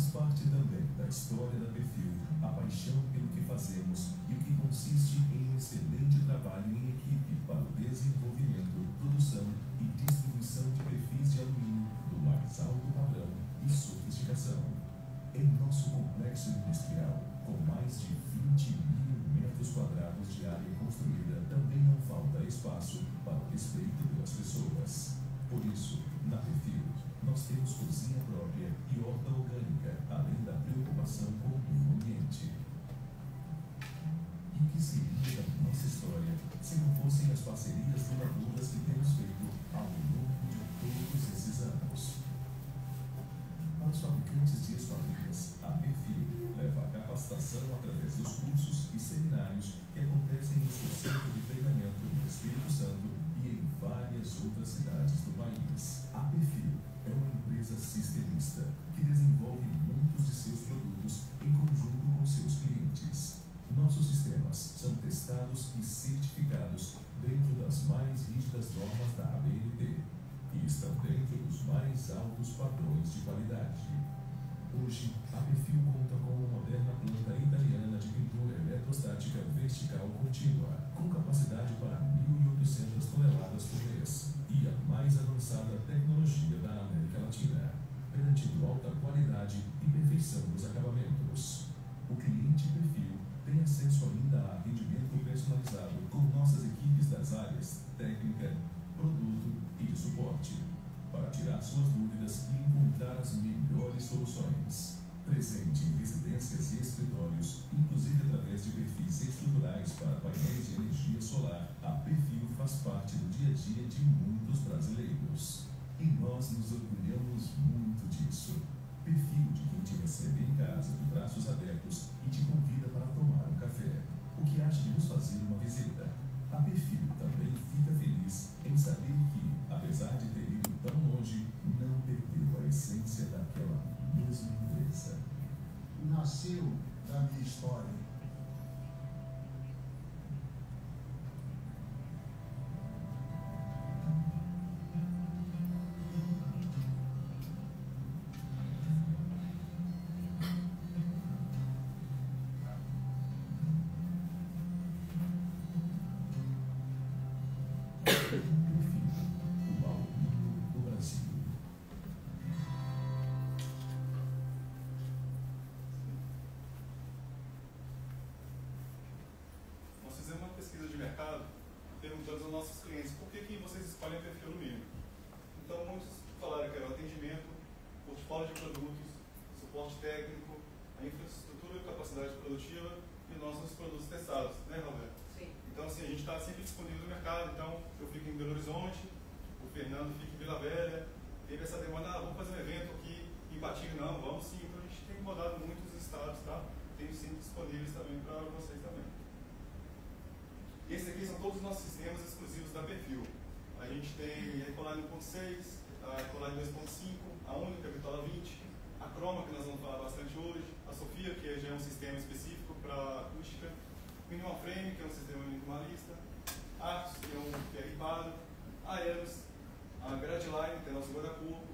Faz parte também da história da Perfil a paixão pelo que fazemos e o que consiste em um excelente trabalho em equipe para o desenvolvimento, produção e distribuição de perfis de alumínio do mais alto padrão e sofisticação. Em nosso complexo industrial, com mais de 20.000 metros quadrados de área construída, também não falta espaço para o respeito pelas pessoas. Por isso, na Perfil, nós temos cozinha própria e horta orgânica, além da preocupação com o meio ambiente. E o que seria da nossa história se não fossem as parcerias duradouras que temos feito ao longo de todos esses anos? Para os fabricantes de esquadrias, a Perfil leva a capacitação através dos cursos e seminários que acontecem em seu centro de treinamento no Espírito Santo e em várias outras cidades do país. A Perfil é uma empresa sistemista que desenvolve muitos de seus produtos em conjunto com seus clientes. Nossos sistemas são testados e certificados dentro das mais rígidas normas da ABNT e estão dentro dos mais altos padrões de qualidade. Hoje, a Perfil conta com uma moderna planta italiana de pintura eletrostática vertical contínua, com capacidade para 1.800 toneladas por mês e a mais avançada tecnologia da América Latina, garantindo alta qualidade e perfeição dos acabamentos. O cliente Perfil tem acesso ainda a atendimento personalizado com nossas equipes das áreas técnica, produto e de suporte, para tirar suas dúvidas e encontrar as melhores soluções. Presente em residências e escritórios, inclusive através de perfis estruturais para painéis de energia solar, a Perfil faz parte do dia a dia de muitos brasileiros. E nós nos orgulhamos muito disso. Perfil de quem te recebe em casa de braços abertos e te convida para tomar um café. O que acha de nos fazer uma visita? A Perfil também fica feliz em saber que, apesar de ter ido tão longe, não perdeu a essência daquela mesma empresa. Nasceu da minha história. Perguntando aos nossos clientes por que vocês escolhem a Perfil Alumínio. Então, muitos falaram que era o atendimento, portfólio de produtos, suporte técnico, a infraestrutura e capacidade produtiva e os nossos produtos testados, né, Roberto? Sim. Então, assim, a gente está sempre disponível no mercado. Então, eu fico em Belo Horizonte, o Fernando fica em Vila Velha. Teve essa demanda, vamos fazer um evento aqui em Ipatinga, não, vamos sim. Então, a gente tem rodado muitos estados, tá? Tem sim disponíveis também para vocês também. E esses aqui são todos os nossos sistemas exclusivos da Perfil. A gente tem a Ecoline 1.6, a Ecoline 2.5, a Única, a Vitola 20, a Chroma, que nós vamos falar bastante hoje, a Sofia, que já é um sistema específico para acústica, Minimal Frame, que é um sistema minimalista, a Arcos, que é ripado, a Eros, a Gradline, que é nosso guarda-corpo,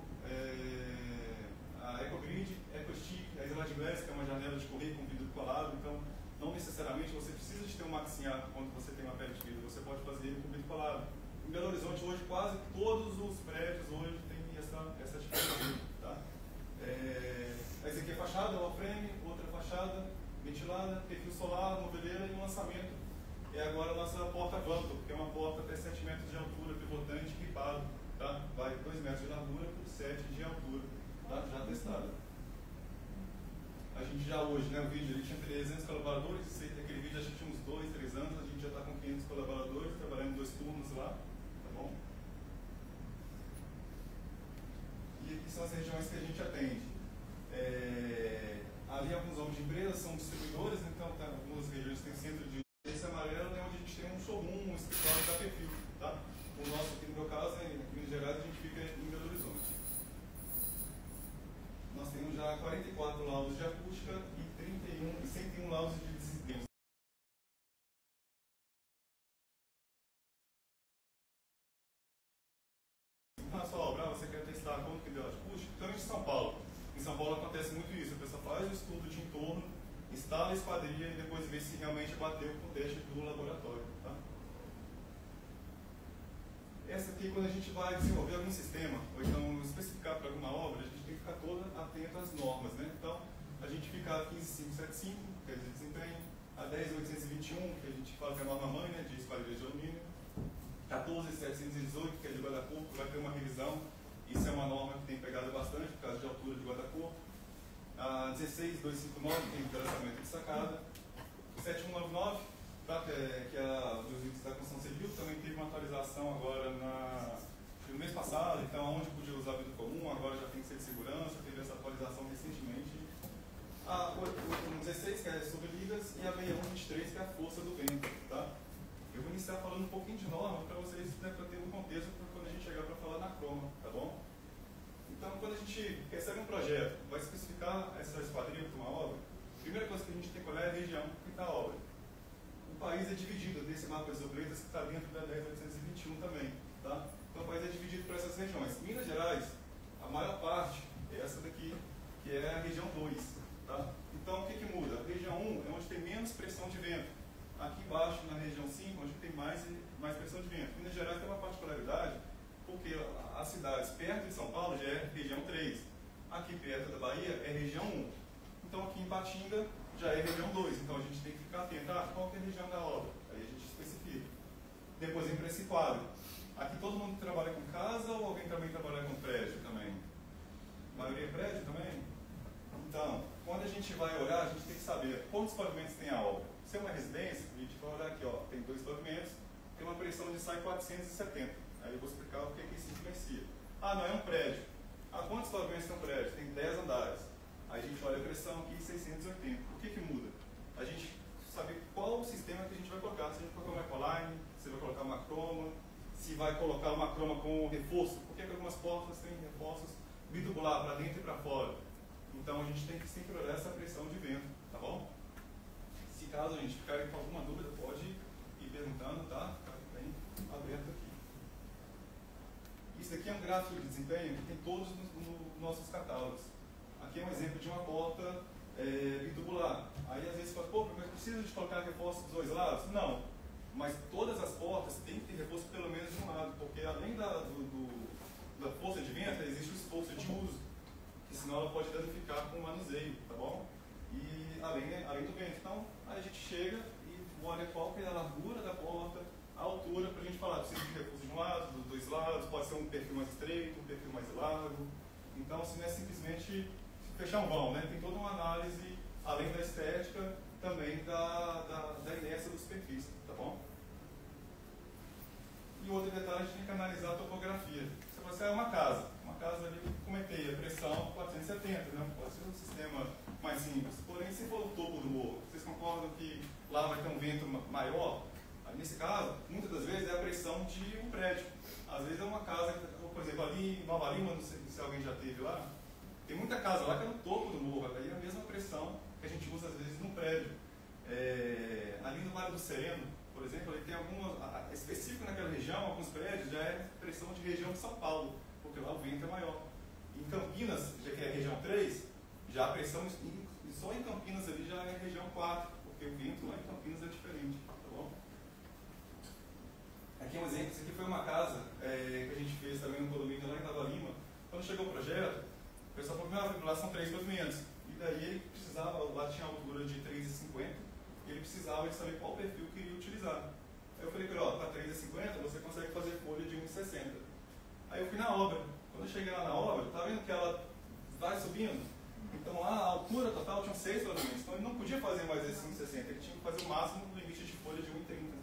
a EcoGrid, EcoStick, a Slide Glass, que é uma janela de correio com vidro colado. Então, não necessariamente você precisa de ter um maxiar quando você tem uma pele de vidro, você pode fazer ele com vidro colado. Em Belo Horizonte, hoje, quase todos os prédios hoje têm essa diferença. Tá? Essa aqui é fachada, uma frame, outra fachada, ventilada, perfil solar, moveleira e um lançamento. É agora a nossa porta Vanto, que é uma porta até 7 metros de altura, pivotante, ripado. Tá? Vai 2 metros de largura por 7 de altura. Tá? Já testada. A gente já hoje, né, o vídeo, ele tinha 300 colaboradores, aquele vídeo acho que tinha uns 2, 3 anos, a gente já está com 500 colaboradores, trabalhando em 2 turnos lá, tá bom? E aqui são as regiões que a gente atende. Ali alguns nomes de empresas são distribuidores, então tá, algumas regiões têm centro de... Esse amarelo é onde a gente tem um showroom, um escritório da Perfil, tá? O nosso, aqui no meu caso, em Minas Gerais, a gente fica em Belo Horizonte. Nós temos já 44 laudos de acústica e 101 laudos de desempenho. Na sua obra, você quer testar como que deu a acústica? Principalmente em São Paulo. Em São São Paulo acontece muito isso, a pessoa faz o estudo de entorno, instala a esquadria e depois vê se realmente bateu com o teste do laboratório. Tá? Essa aqui, quando a gente vai desenvolver algum sistema, ou então especificar para alguma obra, a gente tem que ficar todo atento às normas. Né? Então, a gente fica a 15575, que é de desempenho, a 10821, que a gente fala que é a norma mãe, né, de esquadria de alumínio, 14718, que é de guarda-corpo, vai ter uma revisão. Isso é uma norma que tem pegado bastante, por causa de altura de guarda-corpo. A 16259, que tem traçamento de sacada. 7199, tá, que é dos itens da construção civil, também teve uma atualização agora no mês passado, então onde podia usar vidro comum, agora já tem que ser de segurança, teve essa atualização recentemente. A 816, que é sobre ligas, e a 6123, que é a força do vento. Tá? Eu vou iniciar falando um pouquinho de norma para vocês, né, para ter um contexto para quando a gente chegar para falar na croma, tá bom? Então, quando a gente recebe um projeto, vai especificar essa esquadrilha para uma obra, a primeira coisa que a gente tem que olhar é a região que está a obra. O país é dividido desse mapa de obreiras que está dentro da 10821 também. Tá? Então, o país é dividido por essas regiões. Minas Gerais, a maior parte é essa daqui, que é a região 2. Tá? Então, o que muda? A região 1 é onde tem menos pressão de vento. Aqui embaixo, na região 5, onde tem mais pressão de vento. Minas Gerais tem uma particularidade, porque as cidades perto de São Paulo já é região 3. Aqui perto da Bahia é região 1. Então, aqui em Patinga já é região 2. Então, a gente tem que ficar atento a qual que é a região da obra. Aí a gente especifica. Depois, vem para esse quadro. Aqui todo mundo trabalha com casa ou alguém também trabalha com prédio também? A maioria é prédio também? Então, quando a gente vai olhar, a gente tem que saber quantos pavimentos tem a obra. Se é uma residência, a gente vai olhar aqui, ó, tem 2 pavimentos, tem uma pressão de sai 470. Aí eu vou explicar o que isso influencia. Ah, não, é um prédio. Ah, quantos pavimentos tem um prédio? Tem 10 andares. Aí a gente olha a pressão aqui, 680. O que muda? A gente sabe qual o sistema que a gente vai colocar. Se a gente vai colocar uma ecoline, se vai colocar uma croma, se vai colocar uma croma com reforço. Porque algumas portas têm reforços bitubular para dentro e para fora. Então a gente tem que sempre olhar essa pressão de vento, tá bom? Se caso a gente ficar com alguma dúvida, pode ir perguntando, tá? Fica bem aberto aqui. Isso aqui é um gráfico de desempenho que tem todos nos nossos catálogos. Aqui é um exemplo de uma porta bitubular. Aí às vezes você fala, pô, mas precisa de colocar reforço dos 2 lados? Não. Mas todas as portas têm que ter reforço pelo menos de um lado, porque além da força de vento, existe o esforço de uso, que senão ela pode danificar com o manuseio, tá bom? E além do vento. Então, aí a gente chega e olha qual que é a largura da porta, a altura, para a gente falar, precisa de reforço de um lado, dos 2 lados, pode ser um perfil mais estreito, um perfil mais largo. Então, se não é simplesmente fechar um vão, né? Tem toda uma análise, além da estética, também da inércia dos perfis, tá bom? E outro detalhe, a gente tem que analisar a topografia. Se você é uma casa ali, comentei, a pressão 470, né? Pode ser um sistema mais simples. Porém, se for o topo do morro, vocês concordam que lá vai ter um vento maior? Aí, nesse caso, muitas das vezes é a pressão de um prédio. Às vezes é uma casa, por exemplo, ali em Nova Lima, não sei se alguém já esteve lá, tem muita casa lá que é no topo do morro, aí é a mesma pressão que a gente usa às vezes num prédio. Ali no Vale do Sereno, por exemplo, ele tem específico naquela região, alguns prédios já é pressão de região de São Paulo, porque lá o vento é maior. Em Campinas, já que é região 3, já a pressão só em Campinas ali já é região 4, porque o vento lá em Campinas é diferente, tá bom? Aqui é um exemplo, isso aqui foi uma casa que a gente fez também no condomínio lá em Nova Lima. Quando chegou o projeto, o pessoal falou, lá são 3 pavimentos. E daí ele precisava, lá tinha altura de 3,50, e ele precisava de saber qual perfil que iria utilizar. Aí eu falei para ele, para 3,50 você consegue fazer folha de 1,60. Aí eu fui na obra. Quando eu cheguei lá na obra, tá vendo que ela vai subindo? Então lá a altura total tinha 6 pavimentos. Então ele não podia fazer mais esse 1,60, ele tinha que fazer o máximo no limite de folha de 1,30.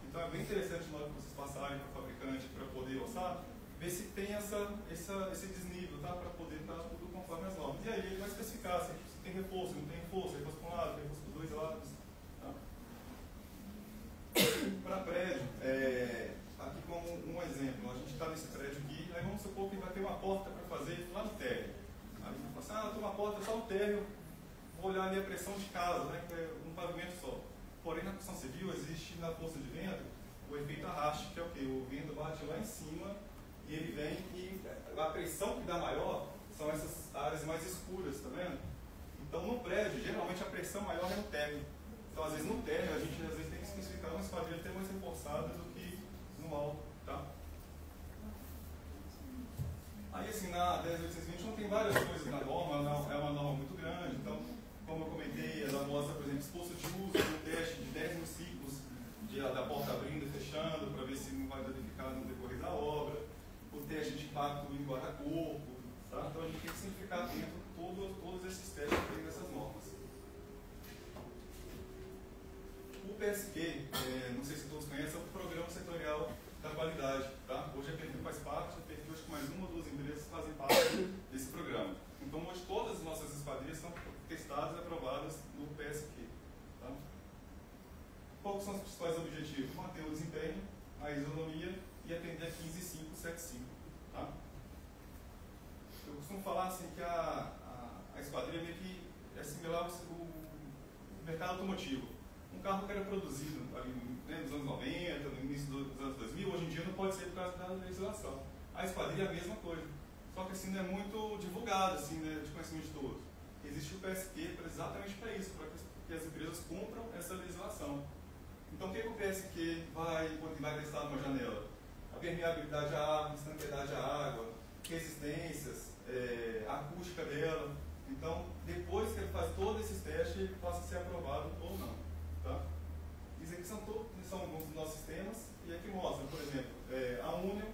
Então é bem interessante na hora que vocês passarem para o fabricante para poder orçar, ver se tem esse desnível, tá? Para poder estar tudo conforme as normas. E aí ele vai especificar se tem reforço, não tem reforço, reforço para um lado, reforço para os 2 lados. Tá? Para prédio, aqui como um exemplo, a gente está nesse prédio aqui, aí vamos supor que vai ter uma porta para fazer lá no térreo. Aí a gente fala assim, tem uma porta só no térreo, vou olhar ali a pressão de casa, né, que é um pavimento só. Porém, na construção civil existe na força de vento o efeito arraste, que é o quê? O vento bate lá em cima e ele vem e a pressão que dá maior são essas áreas mais escuras, tá vendo? Então no prédio, geralmente a pressão maior é no térreo. Então às vezes no térreo a gente às vezes tem que especificar uma esquadrilha até mais reforçada do que no alto, tá? Aí assim, na 10820 tem várias coisas na norma, é uma norma muito grande, então, como eu comentei, ela mostra, por exemplo, esforço de uso no teste de 10 mil ciclos da porta abrindo e fechando, para ver se não vai danificar no decorrer da obra, o teste de impacto em guarda-corpo, tá? Então a gente tem que sempre ficar atento a todos esses testes que tem nessas normas. O PSQ, não sei se todos conhecem, é o Programa Setorial da Qualidade, tá? Hoje a Perfil faz parte, a Perfil acho que mais uma ou duas empresas fazem parte desse programa. Então hoje todas as nossas esquadrias são testadas e aprovadas no PSQ. Tá? Quais são os principais objetivos? Manter o desempenho, a isonomia e atender a 15575. Tá? Eu costumo falar assim que a esquadria meio que é similar ao mercado automotivo. Um carro que era produzido ali, né, nos anos 90, no início dos anos 2000, hoje em dia não pode ser por causa da legislação. A esquadria é a mesma coisa, só que assim não é muito divulgado, assim, né, de conhecimento de todos. Existe o PSQ exatamente para isso, para que as empresas cumpram essa legislação. Então o que o PSQ vai testar numa janela? A permeabilidade à água, estanqueidade à água, resistências, a acústica dela. Então, depois que ele faz todos esses testes, ele passa a ser aprovado ou não. Tá? Isso aqui são alguns dos nossos sistemas, e aqui mostra, por exemplo, a Union,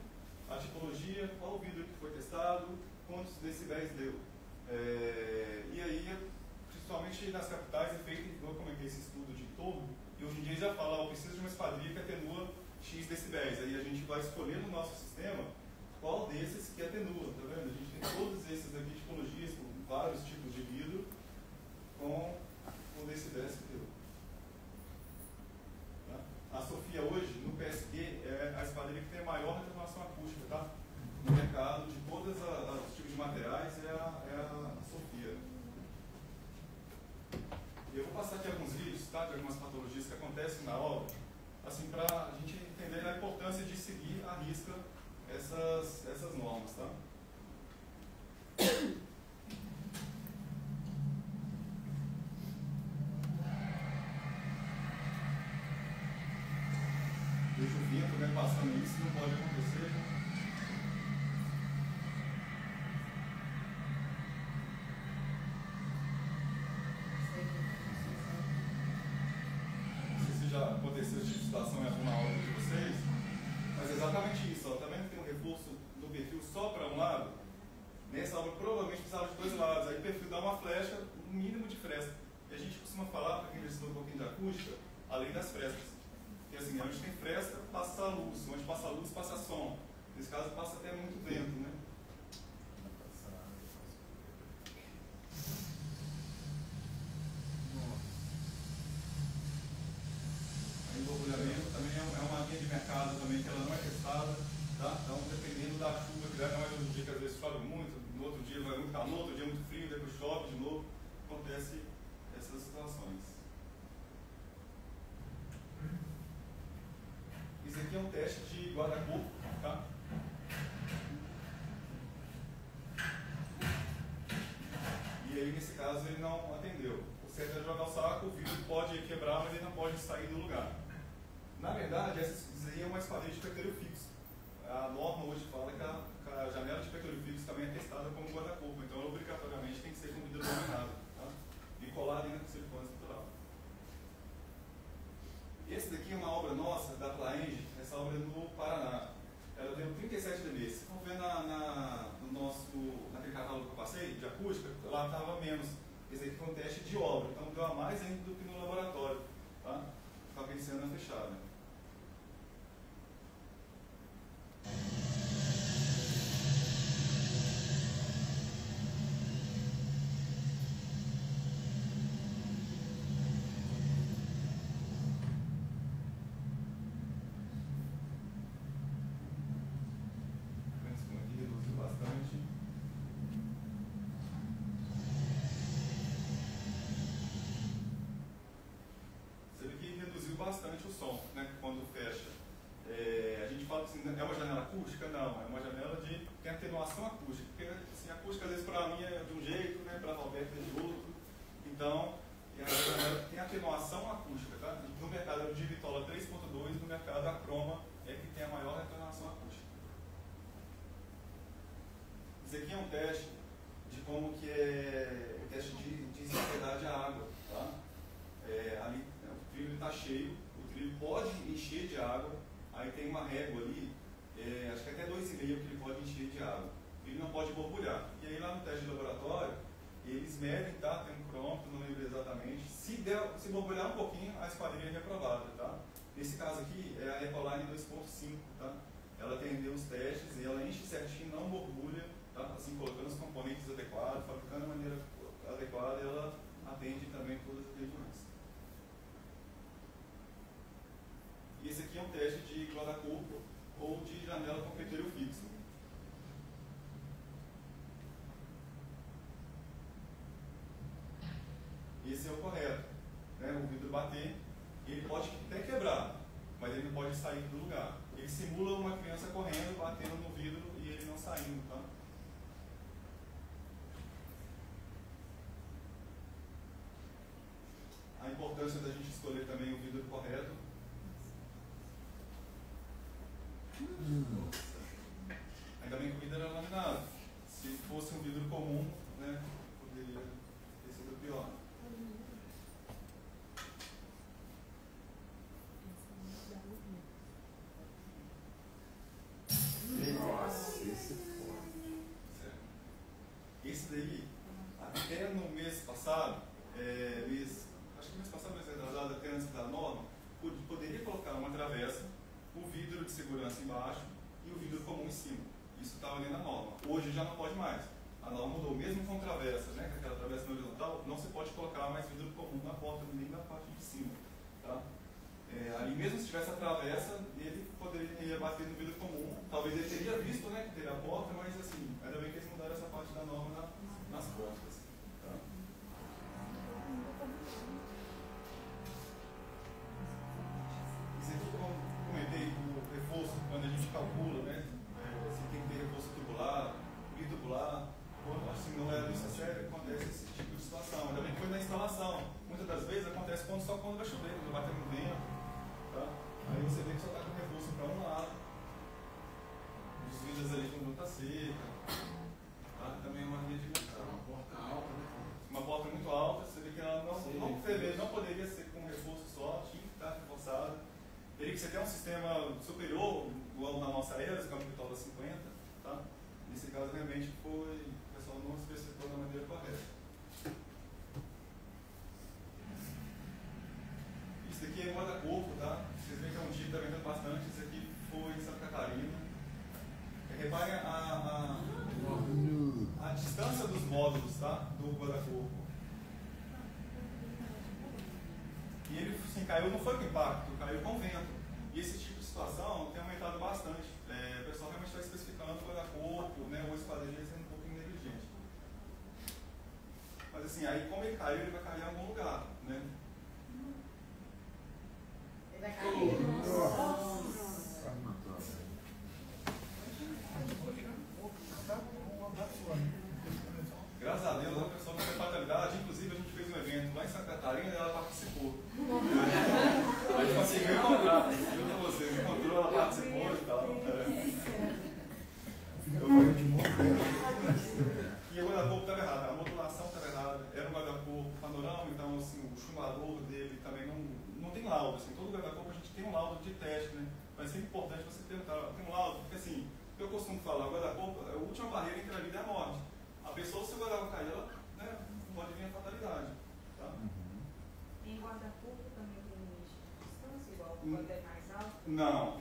a tipologia, qual o vidro que foi testado, quantos decibéis deu. E aí, principalmente nas capitais, é feito, eu comentei esse estudo de todo, e hoje em dia já fala, precisa de uma esquadrilha que atenua X decibéis. Aí a gente vai escolher no nosso sistema qual desses que atenua, tá vendo? A gente tem todos esses aqui, tipologias, com vários tipos de vidro, com decibéis que deu. A Sofia hoje, no PSG, é a esquadrilha que tem a maior retornação acústica, tá? No mercado, de todos os tipos de materiais, é a Sofia. E eu vou passar aqui alguns vídeos, tá? De algumas patologias que acontecem na obra, assim, para a gente entender a importância de seguir à risca essas normas, tá? Deixa o vento, né, passando isso, não pode acontecer. Não sei se já aconteceu essa situação em alguma aula de vocês, mas é exatamente isso. Ó, tá vendo que tem um reforço do perfil só para um lado? Nessa aula provavelmente precisava de dois lados. Aí o perfil dá uma flecha, um mínimo de fresta. E a gente costuma falar, para quem já estudou um pouquinho de acústica, além das frestas. Porque assim, onde tem fresta, passa a luz. Onde passa a luz, passa som. Nesse caso, passa até muito vento, né? Aí o borbulhamento também é uma linha de mercado também que ela não é testada. Tá? Então, dependendo da chuva que der, não é um dia que às vezes chove muito, no outro dia vai muito calor, no outro dia muito frio, depois chove de novo. Acontece essas situações. Isso aqui é um teste de guarda-corpo, tá? E aí, nesse caso, ele não atendeu. O certo é jogar o saco, o vidro pode quebrar, mas ele não pode sair do lugar. Na verdade, isso aí é uma esquadrilha de petróleo fixo. A norma hoje fala que a janela de petróleo fixo também é testada como guarda-corpo, então obrigatoriamente tem que ser com vidro laminado, tá? E colado ainda com silicone estrutural. Esse daqui é uma obra nossa, da Plaenge, essa obra é no Paraná. Ela deu 37 dB. Se for ver naquele catálogo que eu passei, de acústica, lá estava menos. Esse aqui foi um teste de obra, então deu a mais ainda do que no laboratório. Tá? Só que esse ano é fechado. Bastante o som, né, quando fecha. A gente fala assim, é uma janela acústica? Não, é uma janela de tem atenuação acústica, porque assim, acústica às vezes para Então, a janela tem atenuação acústica, tá? No mercado de Vitola 3.2, no mercado a Croma é que tem a maior atenuação acústica. Isso aqui é um teste de como que é o teste de saciedade à água, tá? Ali o trilho está cheio, o trilho pode encher de água, aí tem uma régua ali, acho que até 2,5 que ele pode encher de água. Ele não pode borbulhar. E aí lá no teste de laboratório, eles medem, tá? Tem um crômetro, não lembro exatamente. Se borbulhar um pouquinho, a esquadrilha é reprovada, tá? Nesse caso aqui é a Ecoline 2.5, tá? Ela atendeu os testes e ela enche certinho, não borbulha, tá? Assim, colocando os componentes adequados, fabricando de maneira adequada, ela atende também todas as regiões. E esse aqui é um teste de guarda-corpo ou de janela com penteiro fixo. Esse é o correto, né? O vidro bater, ele pode até quebrar, mas ele não pode sair do lugar. Ele simula uma criança correndo, batendo no vidro e ele não saindo, tá? A importância da gente escolher também o vidro correto. Ainda bem que o vidro era laminado. Se fosse um vidro comum, né, poderia ter sido pior. Nossa, esse é foda. Esse daí, até no mês passado, acho que mês passado, mês retrasado, até antes da norma, poderia colocar uma travessa, o vidro de segurança embaixo e o vidro comum em cima. Isso estava ali na norma. Hoje já não pode mais. A norma mudou, mesmo com travessa, né, com aquela travessa na horizontal, não se pode colocar mais vidro comum na porta, nem na parte de cima. Tá? Ali mesmo se tivesse a travessa, ele poderia bater no vidro comum. Talvez ele teria visto, né, que teria a porta, mas assim, ainda bem que eles mudaram essa parte da norma nas portas. Tá? Isso aqui, como comentei, o reforço, quando a gente calcula, né, se tem que ter reforço tubular, bitubular, assim, não é isso a sério, acontece esse tipo de situação. Ainda bem que foi na instalação. Muitas das vezes acontece só quando vai chover, quando vai bater no vento. Tá? Aí você vê que só está com reforço para um lado. Os vidros ali quando não está seca. Tá? Também é uma linha de dimensão. Uma porta alta, né? Uma porta muito alta, você vê que ela não poderia ser com reforço só, tinha que estar reforçada. Teria que ser até um sistema superior, igual na nossa Eras, que é uma Vitola 50. Tá? Nesse caso, realmente, o pessoal não especificou da maneira correta. Isso aqui é guarda-corpo, tá? Vocês veem que é um tipo que está vendendo bastante. Isso aqui foi em Santa Catarina. Reparem a distância dos módulos, tá? Do guarda-corpo. E ele assim, caiu, não foi com impacto, caiu com vento. E esse tipo de situação tem aumentado bastante. O pessoal realmente está especificando o guarda-corpo, né? O esquadrilha sendo um pouquinho negligente. Mas assim, aí como ele caiu, ele vai cair em algum lugar, né? Ele vai cair. Graças a Deus, a pessoa não tem fatalidade. Inclusive, a gente fez um evento lá em Santa Catarina e ela participou. A gente conseguiu encontrar. Eu com você, me encontrou, ela participou e tal. E o guarda-corpo estava errado, a modulação estava errada. Era um guarda-corpo panorama, então assim, o chumbador dele também não tem laudo. Assim, todo guarda-corpo a gente tem um laudo de teste, né? Mas é sempre importante você perguntar, tem um laudo? Porque assim, o que eu costumo falar, o guarda-corpo, a última barreira entre a vida e a morte. A pessoa, se o guarda-corpo cair, ela, né, pode vir a fatalidade. Tá? Em guarda-corpo também tem limite de distância, igual quando é mais alto? Não.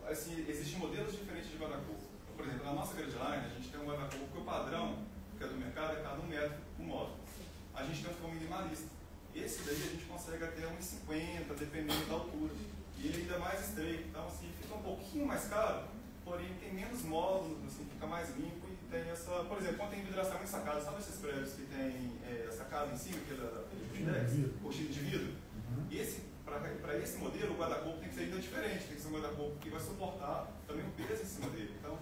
Assim, existem modelos diferentes de guarda-corpo. Por exemplo, na nossa Gradline, a gente tem um guarda-corpo que o padrão, que é do mercado, é cada 1 metro por módulo. A gente tem um que é um minimalista. Esse daí a gente consegue até 1,50, dependendo da altura. E ele ainda é mais estreito, então assim, fica um pouquinho mais caro, porém tem menos módulos, assim, fica mais limpo e tem essa... Por exemplo, quando tem vidração em sacada, sabe esses prédios que tem sacada em cima, que é da coxinha de vidro? Para esse modelo, o guarda-corpo tem que ser ainda diferente, tem que ser um guarda-corpo que vai suportar também o peso em cima dele. Então,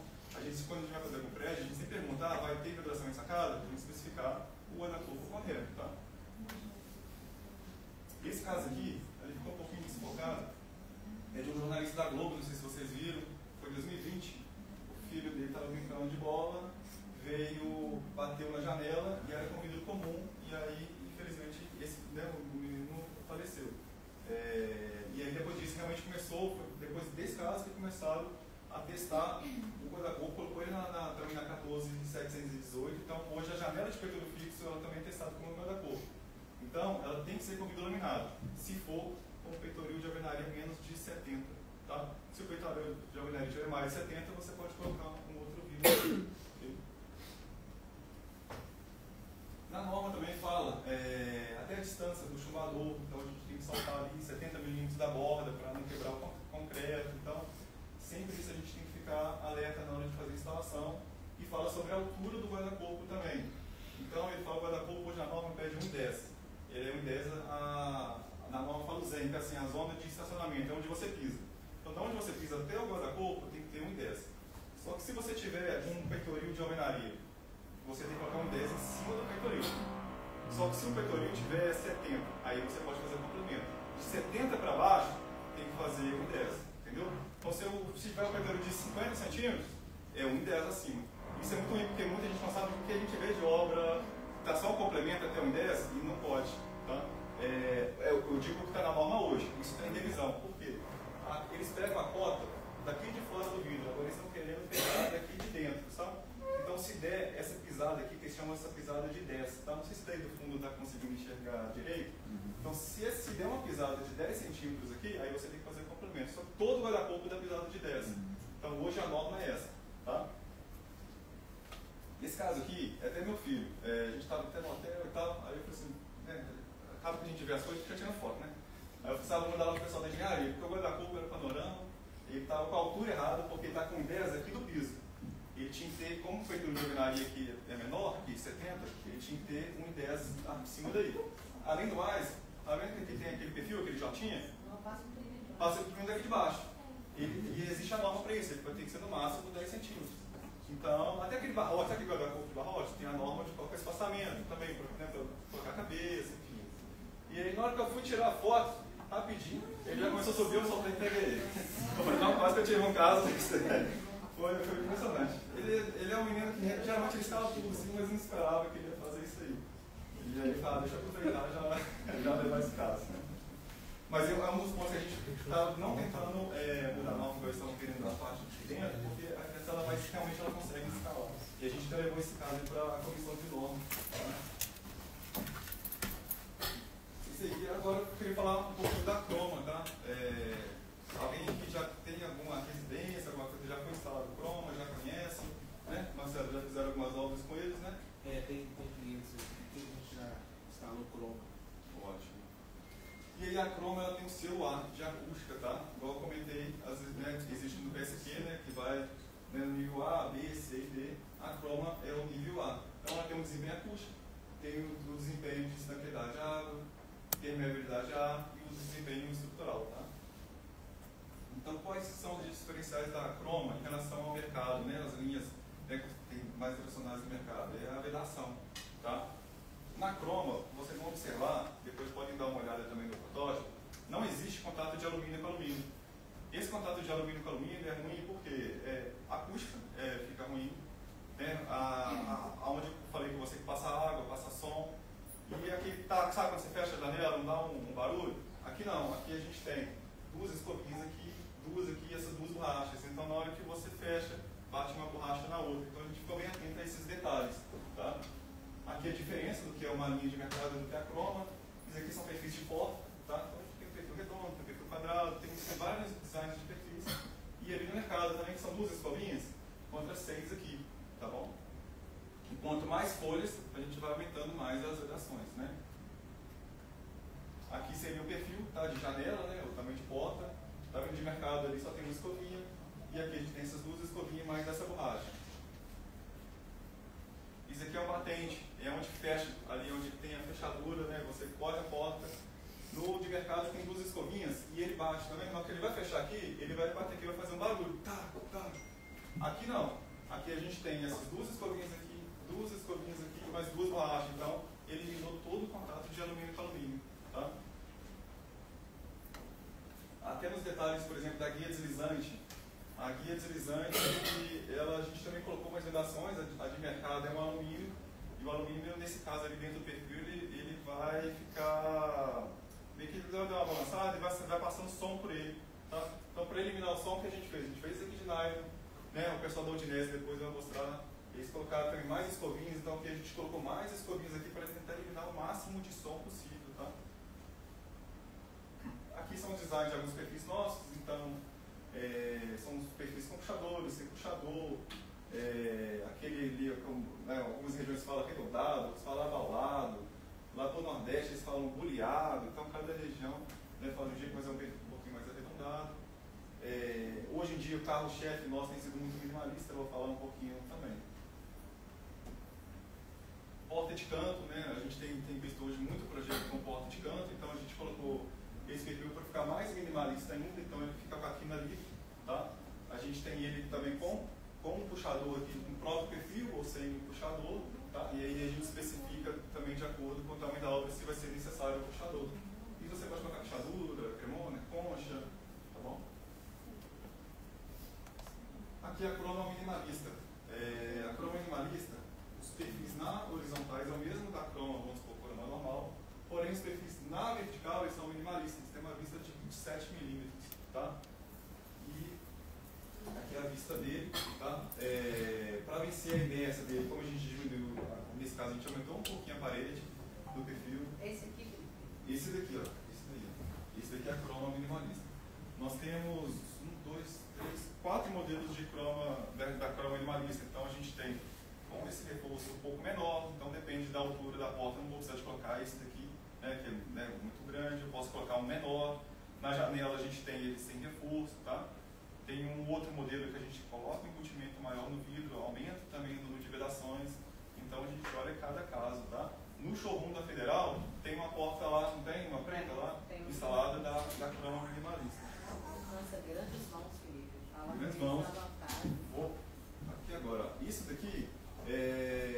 quando a gente vai fazer algum prédio, a gente sempre pergunta, vai ter vidração em sacada? Tem que especificar o guarda-corpo correto, tá? Esse caso aqui, ele ficou um pouquinho desfocado, é de um jornalista da Globo, não sei se vocês viram, foi em 2020, o filho dele estava brincando de bola, bateu na janela e era com vidro comum, e aí, infelizmente, o menino faleceu. E aí depois disso realmente começou, depois desse caso que começaram a testar o guarda-corpo, colocou ele também na 14718, então hoje a janela de peitoril fixo ela também é testada como guarda-corpo. Então ela tem que ser com vidro laminado, se for com peitoril de alvenaria menos de 70. Tá? Se o peitoril de alvenaria tiver mais de 70, você pode colocar um outro vidro. Okay? Na norma também fala até a distância do chumbador, então a gente tem que saltar ali 70 milímetros da borda para não quebrar o concreto. Então, sempre isso a gente tem que ficar alerta na hora de fazer a instalação. E fala sobre a altura do guarda-corpo também. Então, ele fala que o guarda-corpo hoje na norma pede 1,10. Ele é 1,10, na norma fala o zen, que é assim, a zona de estacionamento, é onde você pisa. Então, de onde você pisa até o guarda-corpo, tem que ter 1,10. Só que se você tiver um peitoril de alvenaria, você tem que colocar 1,10 em cima do peitoril. Só que se o peitoril tiver 70, aí você pode fazer o complemento. De 70 para baixo, tem que fazer 1,10, entendeu? Então, se tiver um peitoril de 50 centímetros, é 1,10 acima. Isso é muito ruim, porque muita gente não sabe o que a gente vê de obra, está só um complemento até 1,10 e não pode. Tá? Eu digo que está na norma hoje, isso está em revisão. Por quê? Eles pegam a cota daqui de fora do vidro, agora eles estão querendo pegar daqui de dentro, sabe? Então, se der essa pisada aqui, que eles chamam essa pisada de 10, tá? Não sei se daí do fundo está conseguindo enxergar direito. Então, se der uma pisada de 10 centímetros aqui, aí você tem que fazer complemento. Só que todo guarda-corpo dá pisada de 10. Então, hoje a norma é essa. Tá? Nesse caso aqui, é até meu filho. A gente estava até no hotel e tal, aí eu falei assim, acaba que a gente vê as coisas, fica tirando foto, né? Aí eu precisava mandar lá pro pessoal da engenharia, porque o guarda-corpo era panorama, ele estava com a altura errada, porque ele está com 10 aqui do piso. Ele tinha que ter, como o peitoril de alvenaria aqui é menor, aqui 70, ele tinha que ter 1,10 acima daí. Além do mais, tá vendo que aqui tem aquele perfil, aquele jotinha? Passa o primeiro daqui de baixo. E existe a norma para isso, ele vai ter que ser no máximo 10 centímetros. Então, até aquele barrote, sabe aquele guarda-corpo de barrote? Tem a norma de qualquer espaçamento também, para colocar a cabeça, enfim. E aí, na hora que eu fui tirar a foto, rapidinho, ele já começou a subir, eu soltei e peguei ele. Eu falei, não, quase que eu tive um caso. Foi impressionante. Ele é um menino que geralmente ele escala tudo assim, mas não esperava que ele ia fazer isso aí. E aí ele fala, deixa eu aproveitar já levar esse caso. Né? Mas é um dos pontos que a gente está não tentando mudar a norma, que eles estão querendo da parte de dentro, porque a criança realmente ela consegue escalar. E a gente já levou esse caso para a comissão de norma. Tá? Isso aí, agora eu queria falar um pouco da croma, tá? Alguém que já tem alguma residência, alguma coisa, já foi instalado o croma, já conhece, né? Marcelo, já fizeram algumas obras com eles, né? Tem clientes que a gente já instalou croma. Ótimo. E aí a croma ela tem o selo A de acústica, tá? Igual eu comentei, às vezes, né, existe no PSQ, né, que vai, né, no nível A, B, C e D. A croma é o nível A. Então ela tem um desempenho acústico, tem o desempenho de estanqueidade de água, permeabilidade de ar e o desempenho estrutural, tá? Então, quais são os diferenciais da croma em relação ao mercado, né? As linhas, né, que tem mais tradicionais no mercado? É a vedação, tá? Na croma, vocês vão observar, depois podem dar uma olhada também no protótipo, não existe contato de alumínio com alumínio. Esse contato de alumínio com alumínio é ruim porque a acústica fica ruim, né? Onde eu falei com você que passa água, passa som, e aqui, sabe quando você fecha a janela, não dá um barulho? Aqui não, aqui a gente tem duas escovinhas aqui e essas duas borrachas. Então, na hora que você fecha, bate uma borracha na outra. Então, a gente ficou bem atento a esses detalhes. Tá? Aqui a diferença do que é uma linha de mercado do que a croma. Esses aqui são perfis de porta. Tá? Então, tem perfil redondo, tem perfil quadrado, tem vários designs de perfis. E ali no mercado também, que são duas escovinhas, contra 6 aqui. Tá bom? E quanto mais folhas, a gente vai aumentando mais as vedações. Né? Aqui seria o perfil, tá? De janela, né? O tamanho de porta. Tá vendo de mercado ali só tem uma escovinha, e aqui a gente tem essas duas escovinhas mais essa borracha. Isso aqui é o batente, é onde fecha, ali onde tem a fechadura, né? Você corre a porta. No de mercado tem duas escovinhas e ele bate, tá vendo? Na hora que ele vai fechar aqui, ele vai bater aqui, vai fazer um barulho. Tá. Aqui não. Aqui a gente tem essas duas escovinhas aqui, mais duas borrachas. Então ele eliminou todo o contato de alumínio guia deslizante. A guia deslizante, a gente também colocou umas vedações, a de mercado é um alumínio, e o alumínio, nesse caso ali dentro do perfil, ele vai ficar, meio que ele dá uma balançada e vai passando som por ele. Tá? Então, para eliminar o som, o que a gente fez? A gente fez isso aqui de nylon, né? O pessoal da Udinese depois vai mostrar. Eles colocaram também mais escovinhas, então aqui a gente colocou mais escovinhas aqui para tentar eliminar o máximo de som possível. Tá? Aqui são designs de alguns perfis nossos, então são os perfis com puxadores, sem puxador, aquele ali, né, algumas regiões falam arredondado, outros falam abaulado, lá do Nordeste eles falam boleado, então cada região, né, fala de um jeito, mas é um pouquinho mais arredondado. Hoje em dia o carro-chefe nosso tem sido muito minimalista, eu vou falar um pouquinho também. Porta de canto, né? A gente tem visto hoje muito projeto com porta de canto, então a gente colocou esse perfil para ficar mais minimalista ainda, então ele fica com a quina livre, tá? A gente tem ele também com um puxador aqui, no próprio perfil ou sem puxador, tá? E aí a gente especifica também de acordo com o tamanho da obra se vai ser necessário o puxador. E você pode colocar fechadura, cremona, concha, tá bom? Aqui a croma minimalista. A croma minimalista, os perfis na horizontais é o mesmo da croma, vamos supor, croma normal, porém os perfis na vertical eles são minimalistas, tem uma vista de 27 mm, tá? E aqui é a vista dele, tá? Para vencer a inércia dele, como a gente diminuiu, nesse caso a gente aumentou um pouquinho a parede do perfil. Esse aqui? Esse daqui, ó. Esse daqui é a croma minimalista. Nós temos 4 modelos de croma, da croma minimalista. Então a gente tem com esse reforço um pouco menor, então depende da altura da porta, eu não vou precisar de colocar esse daqui, né, que é, né, muito grande, eu posso colocar um menor. Na janela a gente tem ele sem reforço, tá? Tem um outro modelo que a gente coloca um embutimento maior no vidro, aumenta também o número de vedações, então a gente olha cada caso, tá? No showroom da Federal tem uma porta lá, não tem? Uma preta lá, instalada da croma minimalista. Nossa, grandes mãos, Felipe. Fala Grandes mãos. Vou aqui agora. Isso daqui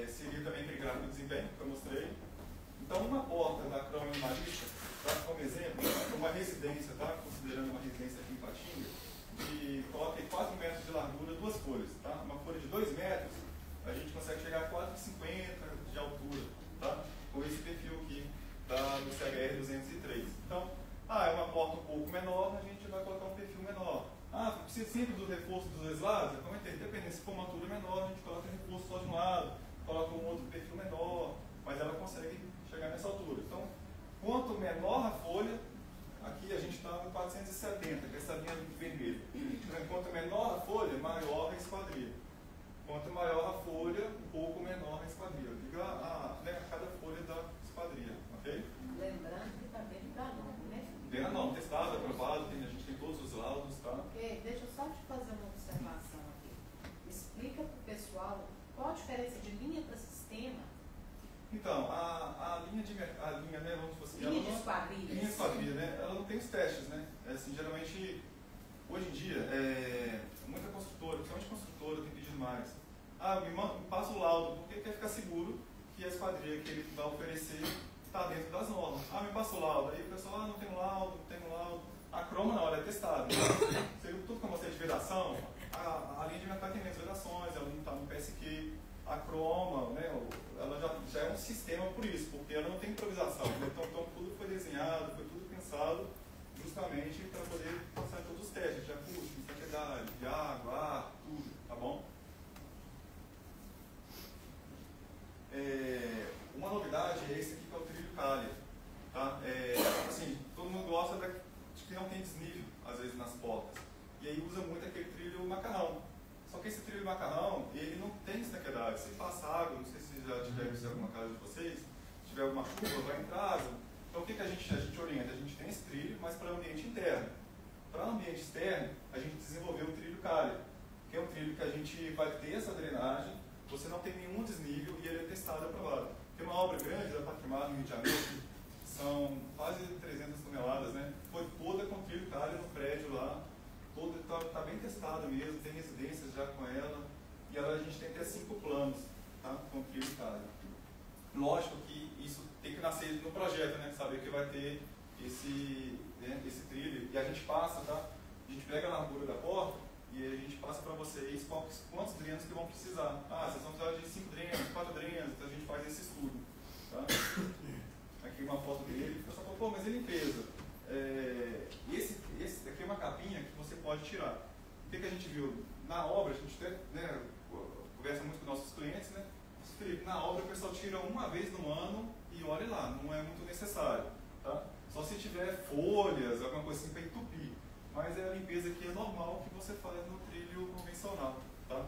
seria também aquele gráfico de desempenho que eu mostrei. Então, uma porta da croma minimalista, tá? Como exemplo, uma residência, tá? Considerando uma residência aqui em Patinga, que coloca aí 4 metros de largura, 2 folhas, tá? Uma folha de 2 metros, a gente consegue chegar a 4,50 de altura, tá? Com esse perfil aqui no CHR 203. Então, é uma porta um pouco menor, a gente vai colocar um perfil menor. Precisa sempre do reforço dos dois lados? Como dependendo, se for uma altura menor, a gente coloca reforço só de um lado, coloca um outro perfil menor, mas ela consegue chegar nessa altura. Então, quanto menor a folha, aqui a gente está no 470, que é essa linha vermelha. Então, quanto menor a folha, maior a esquadrilha. Quanto maior a folha, um pouco menor a esquadrilha. Liga a cada folha da esquadrilha, ok? Lembrando que está dentro da norma, né? Dentro da norma, testado, aprovado, a gente tem todos os laudos, tá? Ok, deixa eu só te fazer uma observação aqui. Explica para o pessoal qual a diferença de linha para sistema. Então, a linha, né, vamos dizer assim, Linha de esquadrilha. Linha de esquadrilha, né? Ela não tem os testes, né? Assim, geralmente, hoje em dia, muita construtora, principalmente construtora, tem pedido mais. Me passa o laudo, porque quer ficar seguro que a esquadrilha que ele vai oferecer está dentro das normas. Me passa o laudo. Aí o pessoal, não tem laudo, não tem laudo. A croma na hora é testada. Tudo que eu mostrei de vedação, a linha de mercado tem menos vedações, ela não está no PSQ. A croma, né, ela já é um sistema por isso, porque ela não tem improvisação. Então tudo foi desenhado, foi tudo pensado justamente para poder passar em todos os testes de acústica, de saquedade, de água, ar, tudo, tá bom? Uma novidade é esse aqui que é o trilho Calha, tá? Assim, todo mundo gosta de que não tem desnível, às vezes, nas portas. E aí usa muito aquele trilho macarrão. Só que esse trilho macarrão, ele não tem estaquedade. Se passa água, não sei se já tiver visto em alguma casa de vocês, se tiver alguma chuva, vai em casa. Então o que a gente orienta? A gente tem esse trilho, mas para o ambiente interno. Para o ambiente externo, a gente desenvolveu o trilho Calha, que é um trilho que a gente vai ter essa drenagem, você não tem nenhum desnível e ele é testado e aprovado. Tem uma obra grande da Patrimar no Rio de Janeiro, são quase 300 toneladas, né? Foi toda com trilho Calha no prédio lá. Está bem testada mesmo, tem residências já com ela, e a gente tem até 5 planos, tá, com o trilho Calha. Lógico que isso tem que nascer no projeto, né, saber que vai ter esse trilho, e a gente passa, tá, A gente pega a largura da porta e a gente passa para vocês quantos drenos que vão precisar. Ah, vocês vão precisar de 5 drenos, 4 drenos, então a gente faz esse estudo. Tá? Aqui uma foto dele, o pessoal falou, pô, mas é limpeza. Esse daqui é uma capinha que você pode tirar. O que a gente viu? Na obra, a gente até, né, conversa muito com nossos clientes, né? Felipe, na obra o pessoal tira uma vez no ano e olha lá, não é muito necessário. Tá? Só se tiver folhas, alguma coisa assim para entupir. Mas é a limpeza que é normal que você faz no trilho convencional. Tá?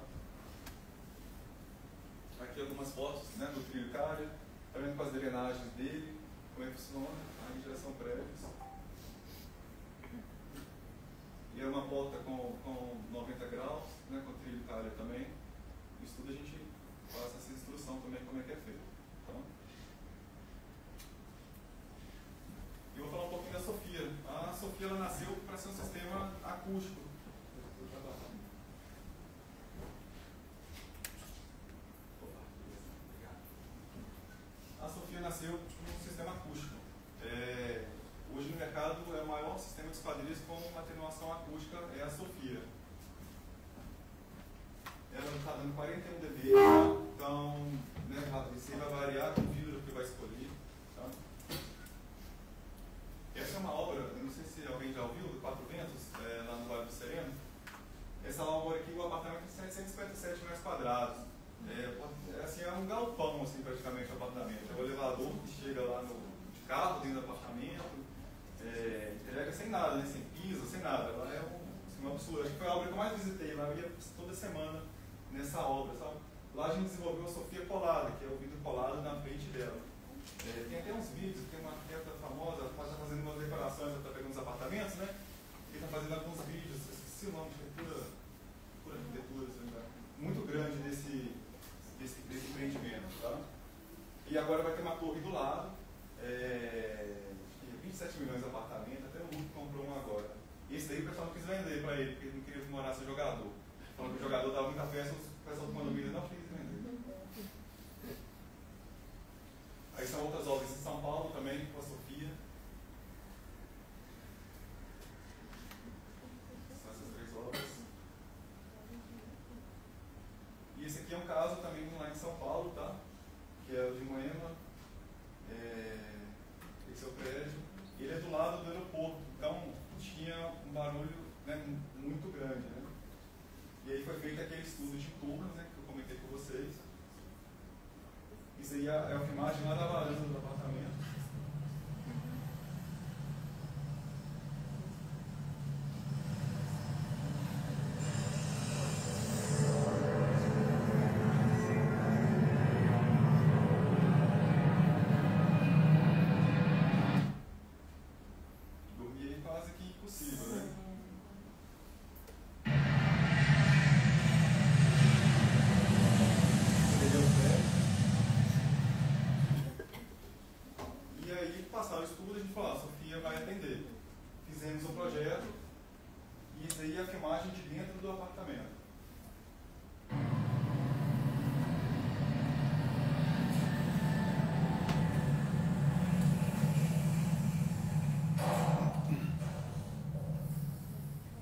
Aqui algumas fotos, né, do trilho Calha, também com as drenagens dele, como é que funciona, a ingeração prévios. E é uma porta com 90 graus, né, com trilho Calha também. No estudo a gente passa essa instrução também como é que é feito. Tá? E vou falar um pouquinho da Sofia. A Sofia ela nasceu para ser um sistema acústico. A Sofia nasceu como um sistema acústico. Hoje no mercado é o maior sistema de esquadrias com atenuação acústica, é a Sofia. Ela está dando 41 dB, então né, isso aí vai variar com o vidro que vai escolher. Tá? Essa é uma obra, eu não sei se alguém já ouviu, do Quatro Ventos, lá no Vale do Sereno. Essa obra aqui, o apartamento tem 757 metros quadrados. Assim, é um galpão, assim, praticamente, o apartamento. É o elevador que chega lá de carro dentro do apartamento, entrega sem nada, né, sem piso, sem nada. Lá é um absurdo. Acho que foi a obra que eu mais visitei, lá eu ia toda semana nessa obra, sabe? Lá a gente desenvolveu a Sofia colada, que é o vidro colado na frente dela. Tem até uns vídeos, tem uma arquiteta famosa, ela está fazendo umas decorações, ela está pegando os apartamentos, né? E está fazendo alguns vídeos, esqueci o nome, pura arquitetura, muito grande desse empreendimento, tá? E agora vai ter uma torre do lado, 27 milhões de apartamentos, até o Hulk comprou um agora. Esse daí o pessoal não quis vender para ele, porque ele não queria que morasse o jogador. Falando que o jogador dava muita festa, o pessoal do condomínio não quis vender. Aí são outras obras em São Paulo também, com a Sofia. São essas 3 obras. E esse aqui é um caso também lá em São Paulo, tá? Que é o de Moema. Esse é o prédio. Ele é do lado do aeroporto, então tinha um barulho, né, muito grande, né? E aí foi feito aquele estudo de turnos, né, que eu comentei com vocês. Isso aí é a filmagem lá da varanda do apartamento. Dormir aí quase que impossível, né? E aí, passaram o estudo, a gente falou, a Sofia vai atender. Fizemos um projeto e isso aí é a filmagem de dentro do apartamento.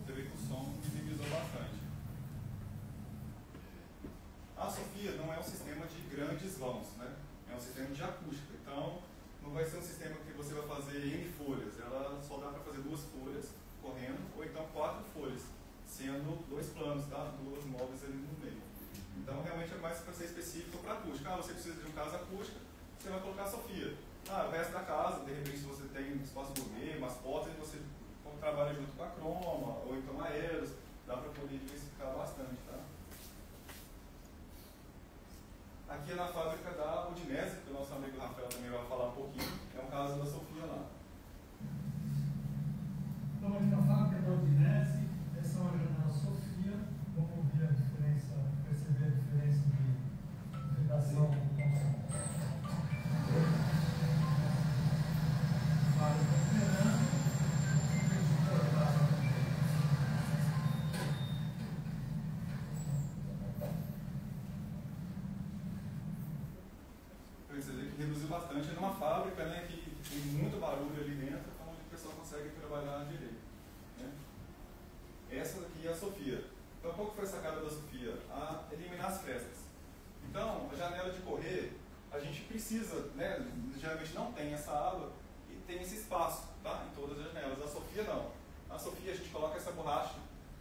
Você vê que o som minimizou bastante. A Sofia não é um sistema de grandes vãos, né? É um sistema de acústica. Então, não vai ser um sistema que você vai fazer N folhas. Ela só dá para fazer 2 folhas correndo, ou então 4 folhas, sendo 2 planos, tá? 2 móveis ali no meio. Então, realmente é mais para ser específico para acústica. Ah, você precisa de um casa acústica, você vai colocar a Sofia. Ah, o resto da casa, de repente, se você tem um espaço gourmet, umas portas, você trabalha junto com a Croma, ou então a Eros, dá para poder diversificar bastante, tá? Aqui é na fábrica da Udinese, que o nosso amigo Rafael também vai falar um pouquinho. É um caso da Sofia lá. Então, aqui na fábrica da Udinese, essa é uma janela Sofia. Vamos ver a diferença, perceber a diferença de vedação com consumo. Fábrica esperando. Você vê que reduziu bastante. É numa fábrica, né, que tem muito barulho ali dentro, então onde o pessoal consegue trabalhar direito. Né? Essa daqui é a Sofia. Então, qual que foi a sacada da Sofia? A eliminar as frestas. Então, a janela de correr, a gente precisa, né, geralmente não tem essa aba e tem esse espaço, tá? Em todas as janelas. A Sofia não. A Sofia a gente coloca essa borracha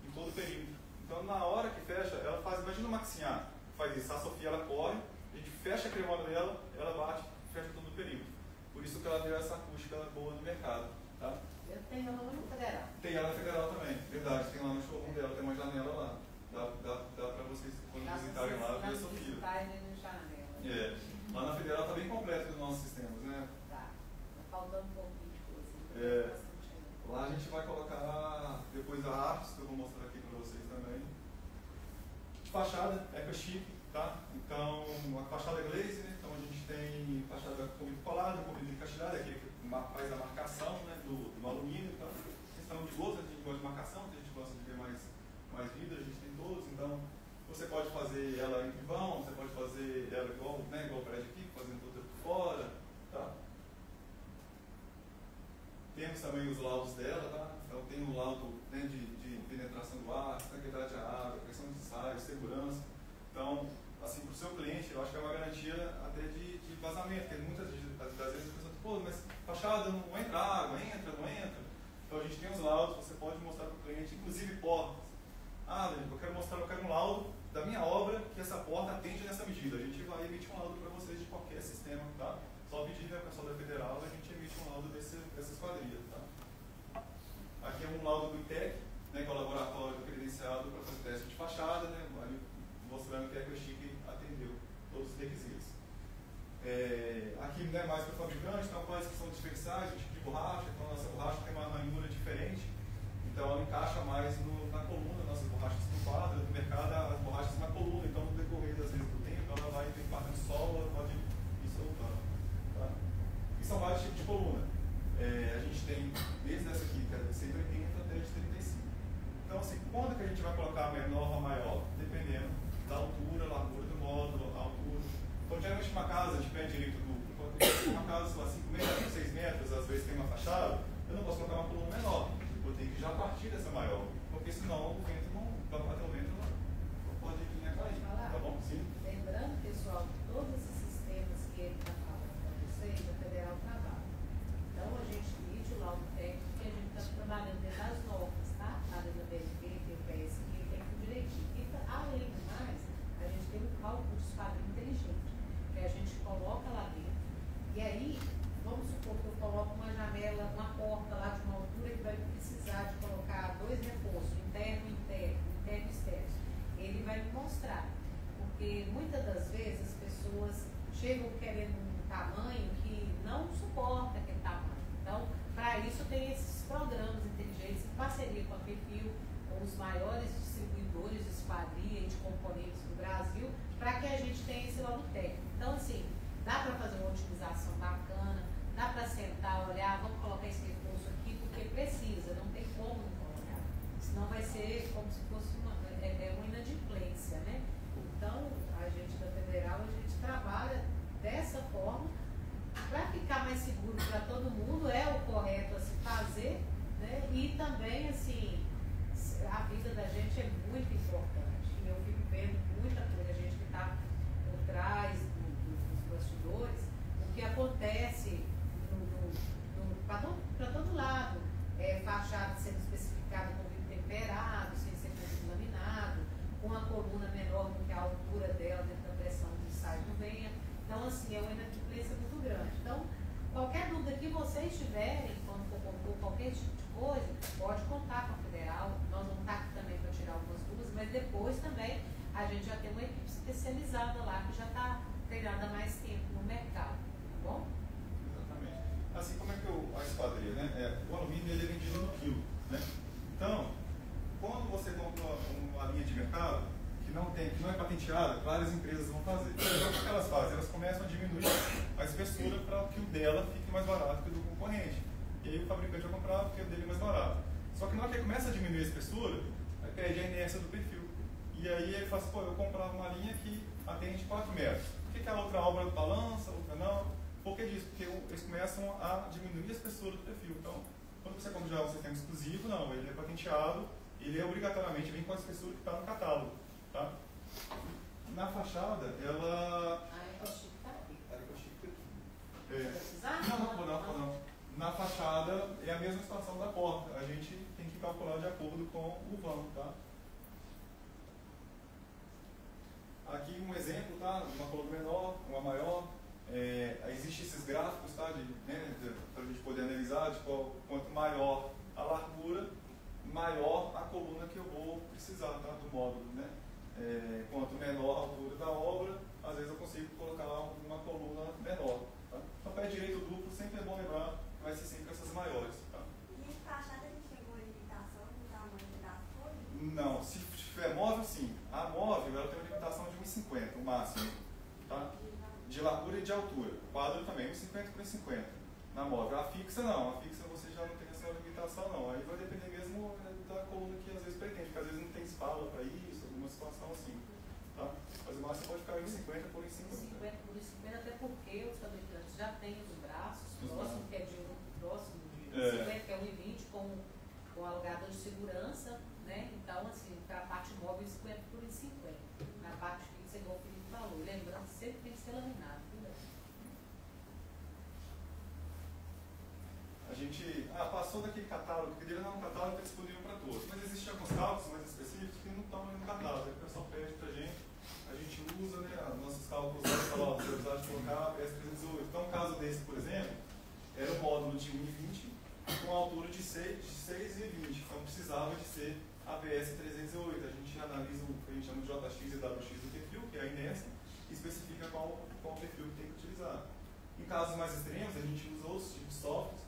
em todo o perímetro. Então, na hora que fecha, ela faz, imagina uma maxiar, faz isso. A Sofia, ela corre, a gente fecha a cremona dela, ela bate, fecha todo o perímetro. Por isso que ela deu essa acústica boa no mercado, tá? Eu tenho ela no Federal. Tem ela na Federal também, verdade. Tem lá no showroom dela, tem uma janela lá. Dá pra vocês, quando visitarem lá, ver a Sofia. É. Lá na Federal está bem completo dos nossos sistemas, né? Tá faltando um pouquinho de coisa. É. Lá a gente vai colocar depois a arte, que eu vou mostrar aqui para vocês também. Fachada, EcoChip, tá? Então, a fachada é glaze, né? Então a gente tem fachada com vidro colado, com vidro encaixilhado, aqui que faz a marcação, né, do alumínio. Então, questão de gosto, a gente gosta de marcação, a gente gosta de ver mais vidro, a gente tem todos. Então, você pode fazer ela em vão, você pode fazer ela igual, né, igual o prédio aqui, fazendo tudo por fora, tá? Temos também os laudos dela, tá? Então tem um laudo, né, de penetração do ar, tranquilidade de água, pressão de ensaio, segurança. Então, assim, para o seu cliente, eu acho que é uma garantia até de vazamento, porque muitas das vezes as pessoas, pô, mas fachada não entra água, não entra. Então a gente tem os laudos, você pode mostrar para o cliente, inclusive portas. Ah, eu quero um laudo da minha obra que essa porta atende nessa medida. A gente vai emitir um laudo para vocês de qualquer sistema, tá? Só pedir a pessoa da Federal, a gente emite um laudo dessa esquadrilha, tá? Aqui é um laudo do ITEC, né, que é o laboratório credenciado para fazer teste de fachada, né, mostrando que a EcoChip atendeu todos os requisitos. Aqui não é mais para o fabricante, então quais que são diferenciais, o tipo de borracha. Então a nossa borracha tem uma ranhura diferente, então ela encaixa mais na coluna. Nossas borrachas no quadro, no mercado as borrachas na coluna, então no decorrer das vezes do tempo ela vai ter parte do solo, ela pode ir soltando, tá? E são vários tipos de coluna. A gente tem desde essa aqui, que é de 180 até de 35. Então assim, quando que a gente vai colocar a menor ou a maior? Dependendo da altura, largura do módulo, a altura. Então geralmente uma casa de pé direito duplo, uma casa sei lá, 5 metros, 6 metros, às vezes tem uma fachada, eu não posso colocar uma coluna menor, eu tenho que já partir dessa maior, porque senão o vento para bater o vento não pode vir a cair, tá bom? Sim. Lembrando, pessoal, que todos esses sistemas que ele está falando para vocês, a Federal trabalha. Então a gente emite o laudo técnico que a gente está trabalhando dentro das normas, tá? A da BNP, tem o PSQ, tem tudo direitinho. E além do mais, a gente tem um cálculo de esquadrilha inteligente, que a gente coloca lá dentro. E aí, vamos supor que eu coloco uma janela, uma porta lá de uma altura que vai precisar de colocar 2 reforços, interno e externo. Ele vai me mostrar. Porque muitas das vezes as pessoas chegam querendo um tamanho que não suporta aquele tamanho. Então, para isso tem esses programas inteligentes em parceria com a Perfil, com os maiores distribuidores de esquadria e de componentes do Brasil, para que a gente tenha esse laudo técnico. Então, assim, dá para fazer uma otimização bacana, dá para sentar, olhar, vamos colocar esse recurso aqui, porque precisa, não tem como não colocar. Senão vai ser como se fosse uma inadimplência, né? Então, a gente da Federal, a gente trabalha dessa forma para ficar mais seguro para todo mundo, é o correto a se fazer, né? E também, assim, a vida da gente é muito importante. Eu fico vendo muita coisa, a gente que está por trás dos bastidores, o que acontece para todo lado, fachada sendo especificada com vidro temperado, sem ser laminado, com a coluna menor do que a altura dela, dentro da pressão que sai do vento. Então, assim, é uma inadimplência muito grande. Então, qualquer dúvida que vocês tiverem, quando for compor qualquer tipo de coisa, pode contar com a Federal. Nós vamos estar aqui também para tirar algumas dúvidas, mas depois também a gente já tem uma equipe especializada lá, que já está treinada há mais tempo no mercado, tá bom? Exatamente. Assim como é que a esquadrilha, né? O alumínio ele é vendido no quilo, né? Então, quando você compra uma linha de mercado que não é patenteada, várias empresas vão fazer. Então, o que elas fazem? Elas começam a diminuir a espessura para que o dela fique mais barato que o do concorrente. E aí o fabricante vai comprar porque o dele é mais barato. Só que na hora que ele começa a diminuir a espessura, aí perde a inércia do perfil. E aí ele fala assim, pô, eu comprava uma linha que atende 4 metros. Por que a outra obra balança, a outra não? Por que disso? Porque eles começam a diminuir a espessura do perfil. Então, quando você compra já um sistema exclusivo, não, ele é patenteado ele obrigatoriamente vem com a espessura que está no catálogo. Tá? Na fachada, ela... Ah, é o Chico tá aqui. É. Não. Na fachada é a mesma situação da porta. A gente tem que calcular de acordo com o vão, tá? Aqui um exemplo, tá? Uma coluna menor, uma maior. Existem esses gráficos, tá? Para a gente poder analisar de quanto maior a largura, maior a coluna que eu vou precisar, tá? Do módulo, né? Quanto menor a altura da obra, às vezes eu consigo colocar uma coluna menor. Tá? Então, pé direito duplo sempre é bom lembrar que vai ser sempre essas maiores. Tá? E fachada a gente chegou a limitação do tamanho das folhas? Não, se tiver móvel, sim. A móvel ela tem uma limitação de 1,50, o máximo. Tá? De largura e de altura. O quadro também, 1,50 por 1,50. Na móvel. A fixa não. A fixa você já não tem essa limitação, não. Aí vai depender mesmo da coluna que às vezes pretende, porque às vezes não tem espala para isso, alguma situação assim. Tá? Mas o máximo pode ficar em 50 por 50. 50 por 50, até porque os fabricantes já têm os braços próximos, que é de próximo de 50, que é 1,20 com alugador de segurança, né? Então, assim, para a parte móvel, 50 por 50. Na parte fixa, igual o Felipe falou. Lembrando, sempre tem que ser laminado. A gente passou daquele catálogo, porque ele não é um catálogo que é disponível para todos, mas existem alguns cálculos mais específicos que não estão no catálogo. Aí o pessoal pede para a gente usa, né, nossos cálculos, você precisar de colocar a PS 318. Então, um caso desse, por exemplo, era um módulo de 1,20 com altura de 6,20, então precisava de ser a PS 308. A gente analisa o que a gente chama de JX e WX do perfil, que é a inércia, e especifica qual perfil que tem que utilizar. Em casos mais extremos, a gente usa outros tipos de softwares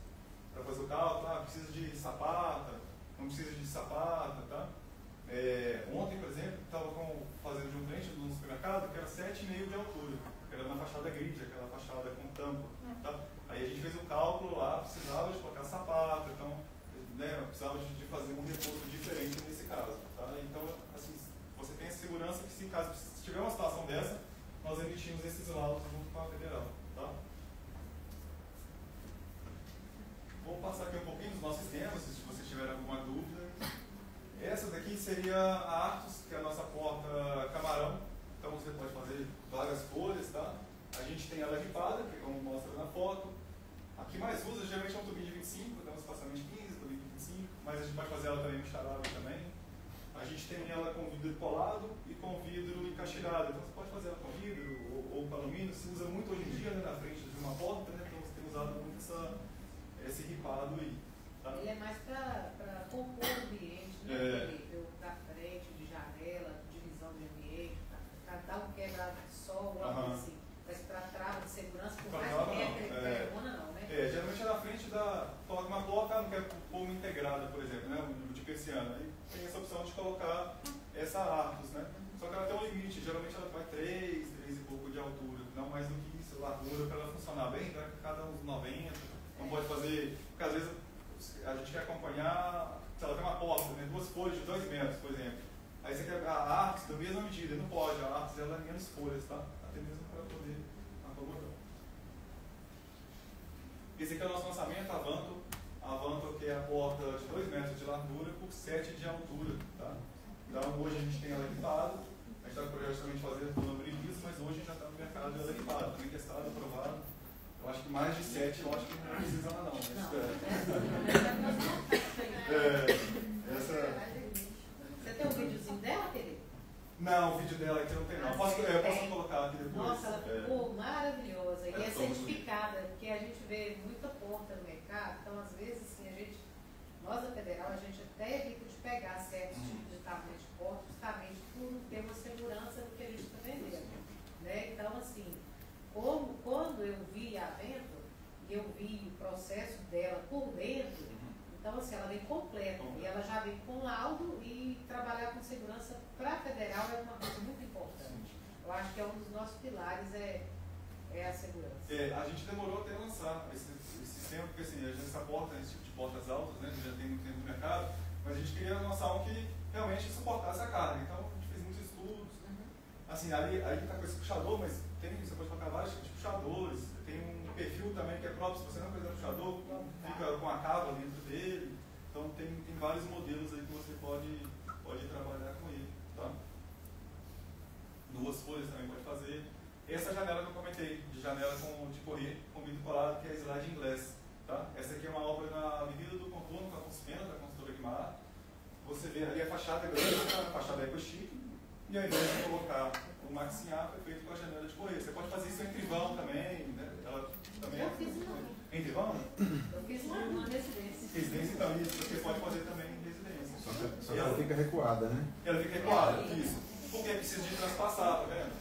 para fazer o cálculo. Precisa de sapata, não precisa de sapata, tá? Ontem, por exemplo, estava fazendo de um cliente no supermercado que era 7,5 de altura, que era na fachada grid, aquela fachada com tampa, tá? Aí a gente fez um cálculo lá, precisava de colocar sapata, então, né, precisava de fazer um reforço diferente nesse caso, tá? Então, assim, você tem a segurança que se tiver uma situação dessa, nós emitimos esses laudos junto com a federal, tá? Vou passar aqui um pouquinho dos nossos temas, se vocês tiverem alguma dúvida. Essa daqui seria a Artus, que é a nossa porta camarão. Então você pode fazer várias folhas, tá? A gente tem ela ripada, que é como mostra na foto. A que mais usa geralmente é um tubinho de 25, tem um espaçamento de 15, tubinho de 25, mas a gente pode fazer ela também micharável também. A gente tem ela com vidro colado e com vidro encaixilhado. Então você pode fazer ela com vidro ou com alumínio. Se usa muito hoje em dia, né, na frente de uma porta, né? Então você tem usado muito esse ripado aí. Tá? Ele é mais para compor o ambiente, né? Para frente, de janela, divisão de ambiente, para dar um quebra de sol, algo assim. Mas para trava de segurança, por mais que tenha não, né? Geralmente é na frente coloca uma porta, não quer pôr uma integrada, por exemplo, né? Um de persiana. Aí tem essa opção de colocar essa Artus, né? Só que ela tem um limite, geralmente ela vai 3 e pouco de altura, não mais do que isso, largura, para ela funcionar bem, vai cada uns 90. Não pode fazer, porque às vezes a gente quer acompanhar, se ela tem uma porta, né, 2 folhas de 2 metros, por exemplo. Aí você quer a Artus da mesma medida, não pode, a Artus ela é menos folhas, tá? Até mesmo para poder acomodar. Esse aqui é o nosso lançamento, a Vanto, que é a porta de 2 metros de largura por 7 de altura, tá? Então hoje a gente tem ela equipada, a gente está com justamente fazer tudo no disso, mas hoje já está no mercado ela equipada, também testado, aprovado. Eu acho que mais de 7 eu acho que não precisa não. Você tem um videozinho dela, querido? Não, o vídeo dela aqui não tem não. Eu posso colocar aqui depois. Nossa, ela ficou maravilhosa. E é certificada, porque a gente vê muita porta no mercado, então às vezes assim, nós da Federal, a gente até evita de pegar certos tipos de tamanho de porta, justamente por não ter uma segurança do que a gente está vendendo. Né? Então, assim, quando eu vi a Vento, eu vi o processo dela por dentro, então assim, ela vem completa, e ela já vem com laudo, e trabalhar com segurança para a Federal é uma coisa muito importante. Eu acho que é um dos nossos pilares, é a segurança. A gente demorou até lançar esse sistema, porque assim, essa porta, esse tipo de portas altas, né, já tem muito tempo no mercado, mas a gente queria lançar um que realmente suportasse a carga, então a gente fez muitos estudos. Assim, ali que está com esse puxador, mas você pode colocar vários tipos de puxadores, tem um perfil também que é próprio, se você não quiser puxador, fica com a cábula dentro dele. Então tem vários modelos aí que você pode trabalhar com ele, tá? Duas folhas também pode fazer. Essa janela que eu comentei, de janela de correr com vidro colado, que é a slide inglês, tá? Essa aqui é uma obra na Avenida do Contorno, com a Conspena, da construtora Guimar. Você vê ali a fachada grande, a fachada é chique, e ao invés de colocar o maxinhar, foi feito com a janela de correr. Você pode fazer isso em trivão também, né? Ela também Eu fiz uma. Em trivão? Eu fiz uma residência. Residência, então, isso você pode fazer também em residência. Só que ela fica recuada, né? Ela fica recuada, isso. Porque precisa de transpassar, tá vendo?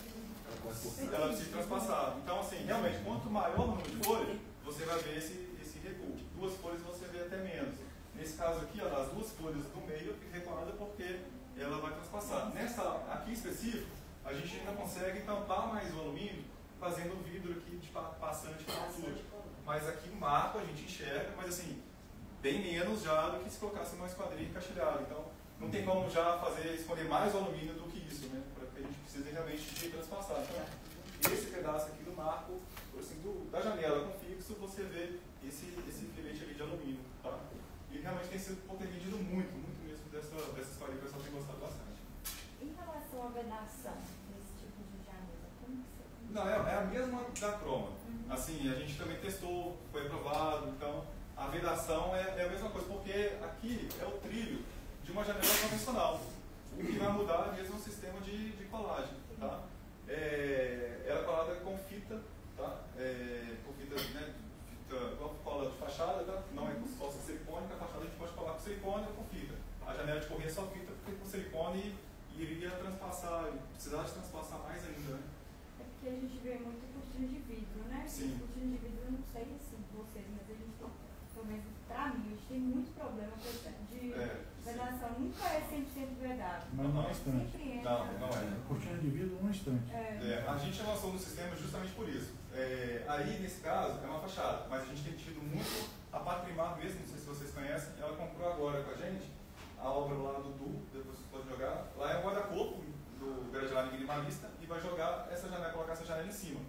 Ela precisa de transpassar. Então, assim, realmente, quanto maior o número de folhas, você vai ver esse recuo. Duas folhas você vê até menos. Nesse caso aqui, ó, as duas folhas do meio fica recuada porque ela vai transpassar. Nessa aqui em específico, a gente ainda consegue tampar mais o alumínio fazendo o vidro aqui de passante na altura. Mas aqui o marco a gente enxerga, mas assim, bem menos já do que se colocasse uma esquadrilha encaixilhada. Então, não tem como já escolher mais o alumínio do que isso, né? Porque a gente precisa realmente de transpassar. Então, esse pedaço aqui do marco, assim, da janela com fixo, você vê esse filete ali de alumínio, tá? E realmente tem vendido muito mesmo dessa esquadrilha, o pessoal tem gostado bastante. Em relação à vedação desse tipo de janela, como que você... Não, é a mesma da croma. Assim, a gente também testou, foi aprovado, então a vedação é a mesma coisa, porque aqui é o trilho de uma janela convencional. O que vai mudar mesmo é o sistema de colagem, tá? Ela é colada com fita, tá? Com fita, né? Igual cola de fachada, tá? Não é com só silicone, a fachada a gente pode colar com silicone ou com fita. A janela de correr é só fita, porque com silicone iria transpassar, precisava de transpassar mais ainda, né? É porque a gente vê muito cortina de vidro, né? Sim. Cortina de vidro, eu não sei assim vocês, mas a gente tem, pelo menos pra mim, a gente tem muito problema com esse de vedação. Nunca é 100% vedado. Mas não é estante. Sempre entra. Não é. Cortina de vidro não é estante. A gente lançou no sistema justamente por isso. Aí, nesse caso, é uma fachada, mas a gente tem tido muito a Patrimar mesmo, não sei se vocês conhecem, ela comprou agora com a gente a obra lá do Du, depois vocês podem jogar. Lá é um guarda-corpo do Gradiline minimalista e vai jogar essa janela, colocar essa janela em cima.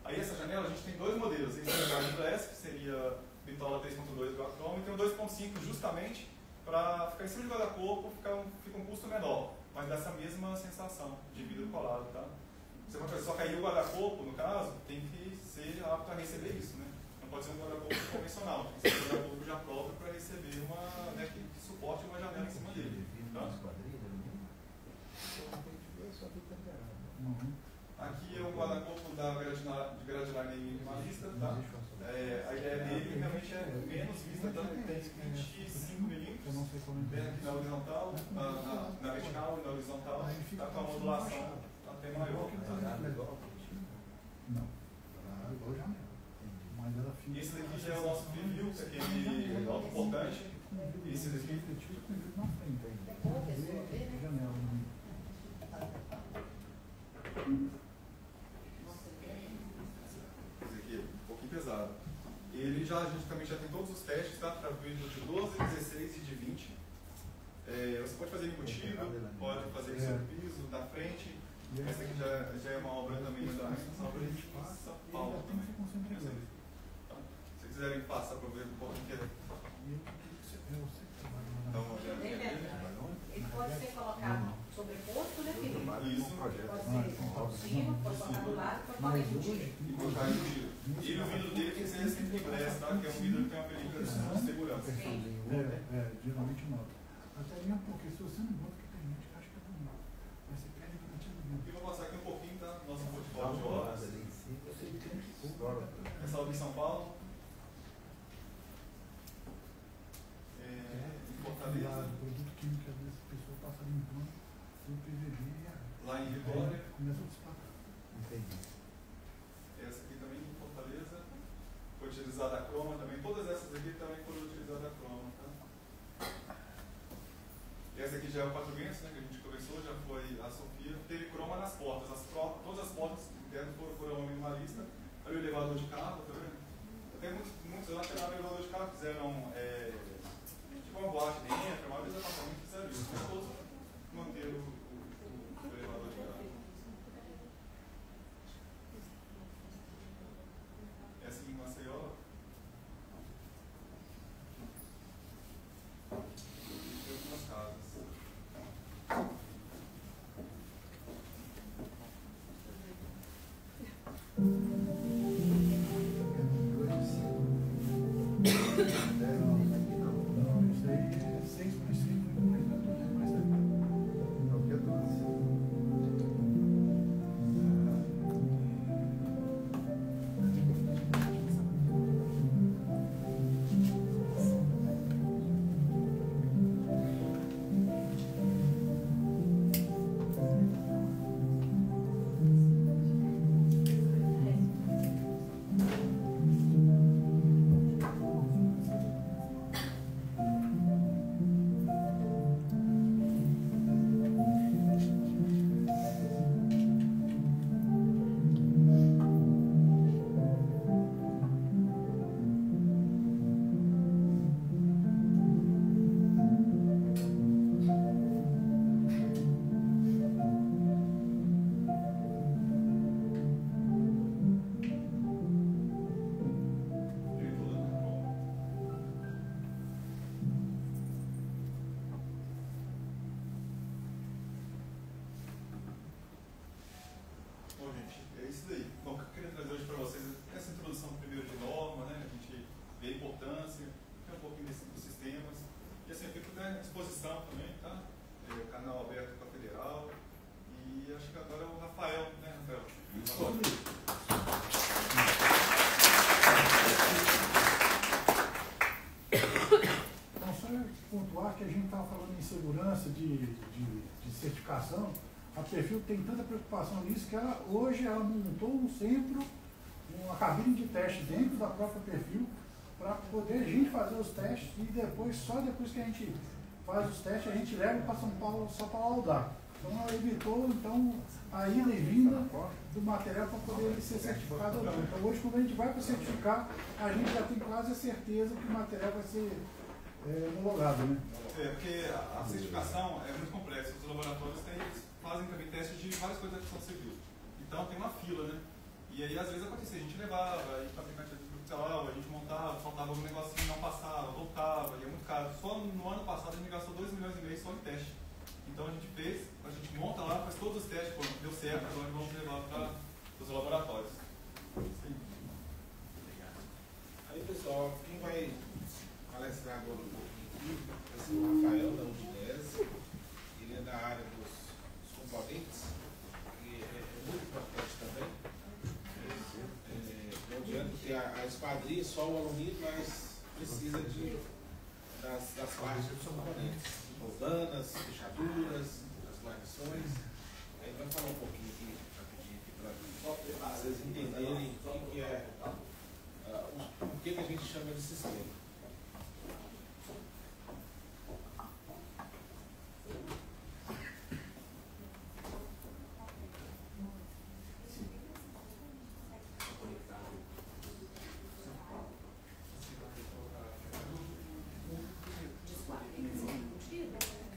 Aí essa janela a gente tem dois modelos, esse é o Glass, que seria bitola 3.2 do Acrom, e tem o 2.5 justamente para ficar em cima de guarda-corpo, fica um custo menor, mas dá essa mesma sensação de vidro colado, tá? Você pode fazer, só que aí o guarda-corpo, no caso, tem que ser apto a receber isso, né? Não pode ser um guarda-corpo convencional, tem que ser um guarda-corpo já próprio para receber uma, né, que suporte uma janela em cima dele. Tá? Aqui é o guarda-corpo da Gradiline minimalista, tá? A ideia dele realmente é menos vista, tá? Tem 25 milímetros, aqui na horizontal, na vertical e na horizontal, tá com a modulação até maior. Não. Mas ela fica. Esse daqui já é o nosso preview, que é aquele auto-portante. Esse daqui. Na frente ainda. É boa a pessoa ver, né? Janela. Esse aqui é um pouquinho pesado. Ele a gente também já tem todos os testes, tá? Para vidro de 12, 16 e de 20. Você pode fazer embutido, pode fazer em seu piso, da frente. Essa aqui já é uma obra também da obra de São Paulo também. Tá? Se quiserem passar para ver um pouquinho que é. Então, Ele pode ser colocado sobreposto, né, filho? isso. Pode ser por cima, pode colocar do lado, pode colocar embutido. E colocar embutido. E o vidro dele tem que ser sempre glass, tá? Que é um vidro que tem uma película de segurança. Geralmente nota. Até mesmo porque se você não bota que tem gente que acha que é bonito. Mas você perde E vou passar aqui um pouquinho, tá? Nosso portfólio de obras. Essa obra em São Paulo. Em Fortaleza. Produto químico, às vezes a pessoa passa limpando o PVB e Lá em Vitória. começa a despacar. Entendi. Essa aqui também em Fortaleza. Foi utilizada a croma também. Todas essas aqui também foram utilizadas a croma, tá? Essa aqui já é o 400, né, que a gente conversou, já foi a Sofia. Teve croma nas portas. Todas as portas internas foram croma minimalista. Olha o elevador de carro, tá vendo? Até muitos lá tiraram o elevador de carro, fizeram tipo uma boate dentro, a maioria dos apartamentos fizeram isso. Mas todos manteram o elevador de carro. Essa aqui em Maceió. isso aí é 6 mais 5, mais 2, mais 10. Não, que é 12. Bom, gente, é isso daí. Bom, o que eu queria trazer hoje para vocês é essa introdução primeiro de norma, né? A gente vê a importância, um pouquinho dos sistemas. E assim, eu fico à disposição também, tá? O canal aberto para a Federal. E acho que agora é o Rafael, né, Rafael? Então, só pontuar que a gente estava falando em segurança de certificação. A Perfil tem tanta preocupação nisso que hoje ela montou um centro, uma cabine de teste dentro da própria Perfil para poder a gente fazer os testes e depois, só depois que a gente faz os testes, a gente leva para São Paulo só para laudar. Então ela evitou a ida e vinda do material para poder ele ser certificado ou não. Então hoje, quando a gente vai para certificar, a gente já tem quase a certeza que o material vai ser homologado, né? Porque a certificação é muito complexa. Os laboratórios fazem também testes de várias coisas da construção civil. Então tem uma fila, né? E aí às vezes acontecia, a gente levava, aí fabricante industrial, a gente montava, faltava algum negocinho, não passava, voltava, e é muito caro. Só no ano passado a gente gastou 2,5 milhões só em teste. Então a gente monta lá, faz todos os testes, pô, deu certo, agora vamos levar para os laboratórios. Sim. Obrigado. Aí pessoal, quem vai palestrar agora um pouquinho aqui vai ser o Rafael da Udinese. Ele é da área dos componentes, que é muito importante também. Não adianta ter a esquadria, só o alumínio, mas precisa das partes dos componentes, roldanas, fechaduras, as guarnições. Aí vai falar um pouquinho aqui, rapidinho aqui para vocês entenderem o que é, o que a gente chama de sistema.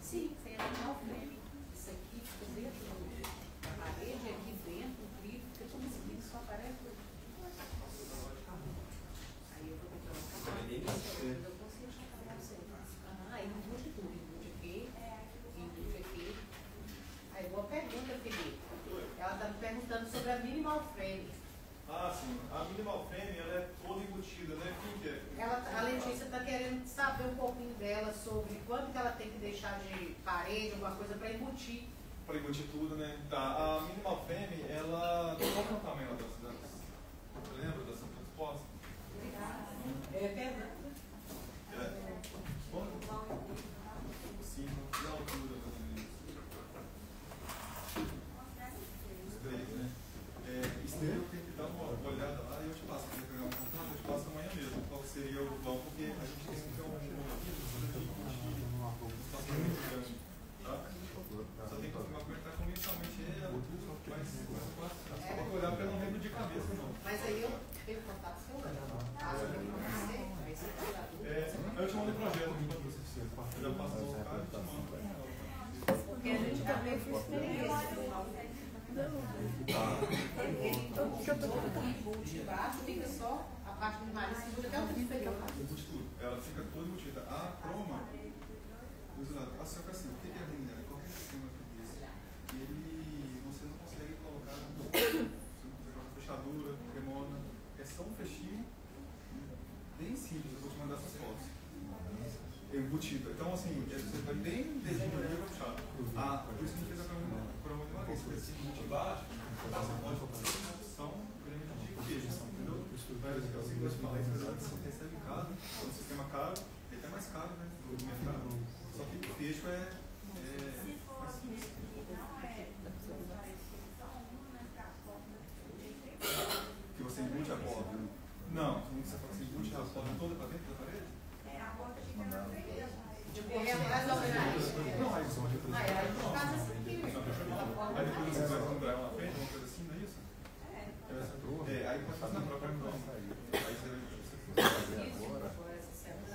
Sim, tem animal frame. Isso aqui fica dentro da parede, aqui dentro, o clipe, fica como se isso só aparece. Aí eu vou ter que colocar. Eu consigo achar para você. Aí embute tudo, embute aqui, embute aqui. Aí boa pergunta, Felipe. Ela está me perguntando sobre a minimal frame. Ah, sim. A minimal frame ela é toda embutida, né? Quem que é? A Letícia está querendo saber um pouquinho dela sobre quanto que ela tem que deixar de parede, alguma coisa para embutir. Para embutir tudo, né? Tá. A minimal frame, ela. Qual que é o tamanho das? Você lembra da Santa Resposta? Pergunta. Sim, na altura os três, né? Isso daí eu tenho que dar uma olhada lá e eu te passo. Se pegar um contato, eu te passo amanhã mesmo. Qual seria o bom? Porque a gente tem que ter um tá? Só tem que confirmar como ele está comigo somente mas tem que olhar porque eu não lembro de cabeça, não. Mas aí eu tenho contato seu, né? Aí você tira a dúvida. Eu te mando o projeto enquanto você precisa. Eu já passo o cara e te mando. Porque a gente também fez experiência. Ele embaixo fica só a parte do nariz, segura até o superior. Ela fica toda embutida. A croma, assim, o que é lindo? Qualquer sistema que desse, você não consegue colocar fechadura, cremona, é só um fechinho bem simples. Eu vou te mandar essas fotos. Embutido. Então, assim, você vai bem desenho ali, vai puxar. Por isso que a gente fez a prova de uma vez. Porque assim, de baixo, são elementos de queijo, entendeu? Mas eu sei que eu falei, você recebe caro, o sistema caro, ele é mais caro, né? No mercado. Só que o fecho é mais simples. Que você embute a porta. Não, você embute a porta toda para dentro da parede? A porta fica na frente. Correr atrás da homenagem. Aí depois você vai comprar uma frente, uma coisa assim, não é isso? Aí pode fazer na própria mão. Aí você vai agora, essa semana,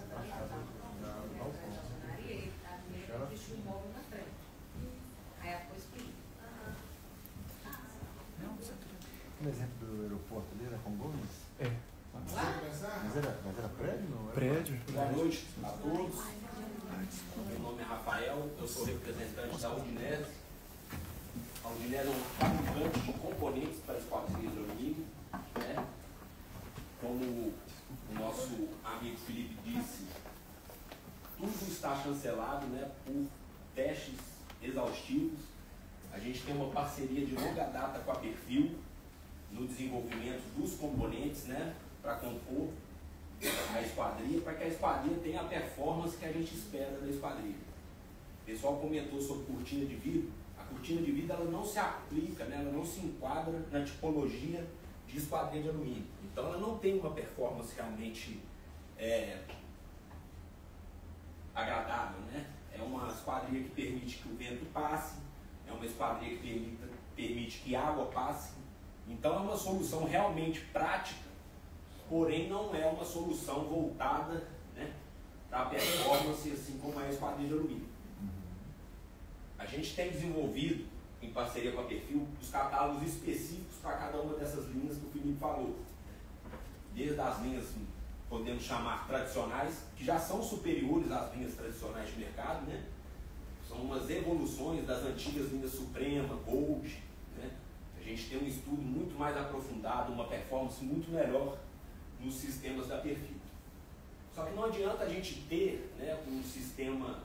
ele deixou o móvel na frente. Aí ela foi explicar. No exemplo do aeroporto ali, era Congonhas? É. Mas era prédio, não? Prédio. Boa noite a todos. Meu nome é Rafael, eu sou representante da Udinese. A Udinese é um fabricante de componentes para esquadrias de alumínio, né? Como o nosso amigo Felipe disse, tudo está chancelado, né, por testes exaustivos. A gente tem uma parceria de longa data com a Perfil no desenvolvimento dos componentes, né, para compor a esquadria, para que a esquadria tenha a performance que a gente espera da esquadria. O pessoal comentou sobre cortina de vidro. A cortina de vidro ela não se aplica, né, ela não se enquadra na tipologia de esquadria de alumínio. Então ela não tem uma performance realmente agradável, né? É uma esquadria que permite que o vento passe, é uma esquadria que permite que a água passe. Então é uma solução realmente prática, porém não é uma solução voltada, né, para a performance, assim como é a esquadria de alumínio. A gente tem desenvolvido, em parceria com a Perfil, os catálogos específicos para cada uma dessas linhas que o Felipe falou. Desde as linhas, podemos chamar tradicionais, que já são superiores às linhas tradicionais de mercado, né? São umas evoluções das antigas linhas Suprema, Gold, né? A gente tem um estudo muito mais aprofundado, uma performance muito melhor nos sistemas da Perfil. Só que não adianta a gente ter, né, um sistema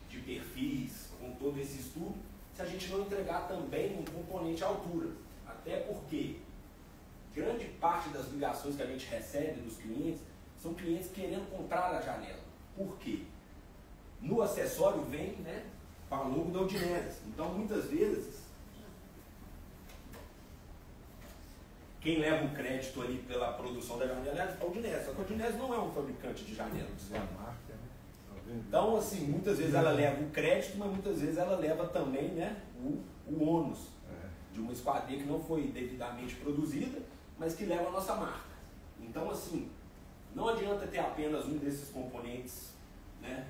de perfis com todo esse estudo se a gente não entregar também um componente à altura. Até porque grande parte das ligações que a gente recebe dos clientes são clientes querendo comprar a janela. Por quê? No acessório vem, né, com a logo da Udinese. Então muitas vezes quem leva o crédito ali pela produção da janela é a Udinese. Só que a Udinese não é um fabricante de janelas. Então, assim, muitas vezes ela leva o crédito, mas muitas vezes ela leva também, né, o ônus de uma esquadria que não foi devidamente produzida, mas que leva a nossa marca. Então, assim, não adianta ter apenas um desses componentes, né,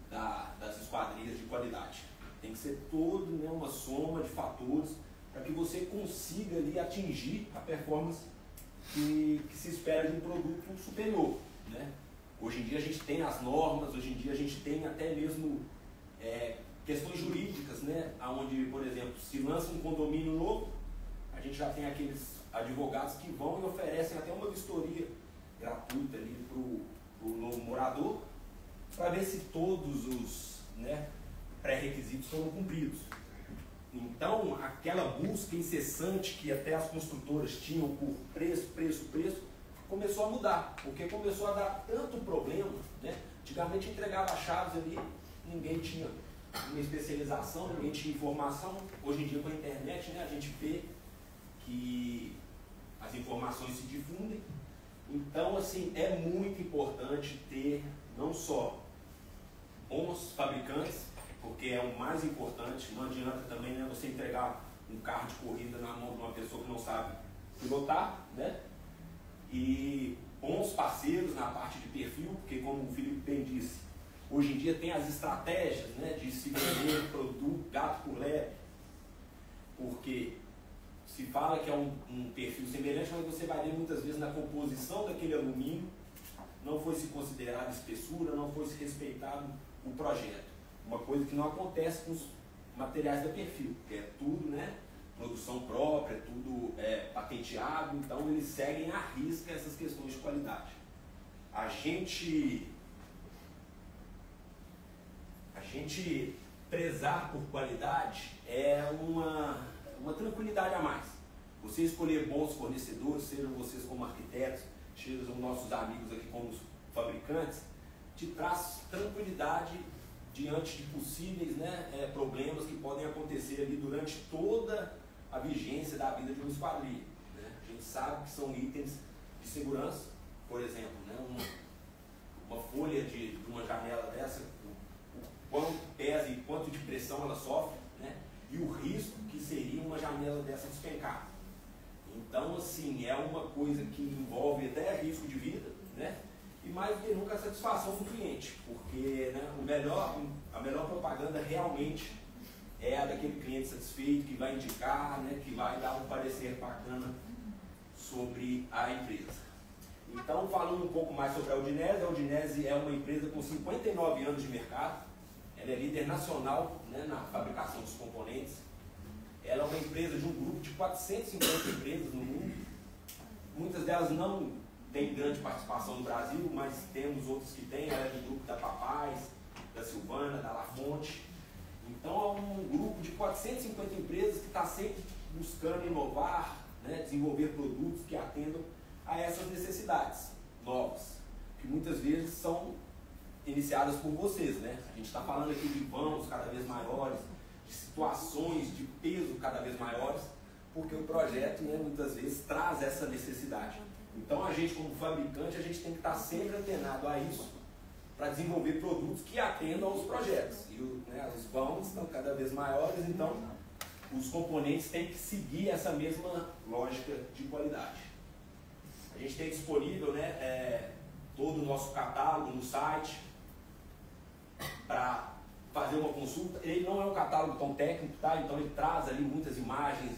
das esquadrias de qualidade. Tem que ser todo, né, uma soma de fatores para que você consiga ali atingir a performance que se espera de um produto superior, né? Hoje em dia a gente tem as normas, hoje em dia a gente tem até mesmo questões jurídicas, né? Onde, por exemplo, se lança um condomínio novo, a gente já tem aqueles advogados que vão e oferecem até uma vistoria gratuita ali para o novo morador, para ver se todos os, né, pré-requisitos foram cumpridos. Então, aquela busca incessante que até as construtoras tinham por preço, começou a mudar, porque começou a dar tanto problema, né? Antigamente entregava chaves ali, ninguém tinha uma especialização, ninguém tinha informação. Hoje em dia com a internet, né, a gente vê que as informações se difundem. Então, assim, é muito importante ter não só bons fabricantes, porque é o mais importante. Não adianta também, né, você entregar um carro de corrida na mão de uma pessoa que não sabe pilotar, né? E bons parceiros na parte de perfil, porque como o Felipe bem disse, hoje em dia tem as estratégias, né, de se vender produto gato por lebre, porque se fala que é um perfil semelhante, mas você vai ver muitas vezes na composição daquele alumínio, não foi se considerada espessura, não foi se respeitado o projeto. Uma coisa que não acontece com os materiais da Perfil, que é tudo, né, produção própria, tudo patenteado, então eles seguem à risca essas questões de qualidade. A gente gente prezar por qualidade é uma tranquilidade a mais. Você escolher bons fornecedores, sejam vocês como arquitetos, sejam nossos amigos aqui como fabricantes, te traz tranquilidade diante de possíveis, né, problemas que podem acontecer ali durante toda a vigência da vida de uma esquadrilha. Né? A gente sabe que são itens de segurança, por exemplo, né, uma folha de uma janela dessa, o quanto pesa e quanto de pressão ela sofre, né, e o risco que seria uma janela dessa despencar. Então, assim, é uma coisa que envolve até risco de vida, né? E mais do que nunca a satisfação do cliente, porque, né, a melhor propaganda realmente é a daquele cliente satisfeito, que vai indicar, né, que vai dar um parecer bacana sobre a empresa. Então, falando um pouco mais sobre a Udinese é uma empresa com 59 anos de mercado, ela é líder nacional, né, na fabricação dos componentes. Ela é uma empresa de um grupo de 450 empresas no mundo. Muitas delas não têm grande participação no Brasil, mas temos outras que têm. Ela é do grupo da Papais, da Silvana, da Lafonte. Então é um grupo de 450 empresas que está sempre buscando inovar, né, desenvolver produtos que atendam a essas necessidades novas, que muitas vezes são iniciadas por vocês. Né? A gente está falando aqui de vãos cada vez maiores, de situações de peso cada vez maiores, porque o projeto, né, muitas vezes traz essa necessidade. Então a gente, como fabricante, a gente tem que estar sempre antenado a isso para desenvolver produtos que atendam aos projetos. E né, os vãos estão cada vez maiores, então os componentes têm que seguir essa mesma lógica de qualidade. A gente tem disponível, né, todo o nosso catálogo no site para fazer uma consulta. Ele não é um catálogo tão técnico, tá? Então ele traz ali muitas imagens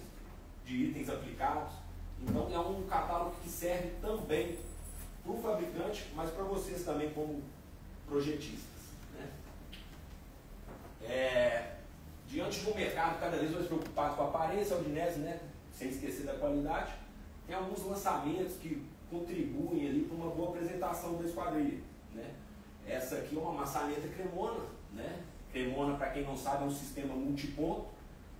de itens aplicados. Então é um catálogo que serve também para o fabricante, mas para vocês também como projetistas. Né? Diante de um mercado cada vez mais preocupado com a aparência, a Udinese, né, sem esquecer da qualidade, tem alguns lançamentos que contribuem ali para uma boa apresentação da esquadrilha. Né? Essa aqui é uma maçaneta Cremona. Né? Cremona, para quem não sabe, é um sistema multiponto.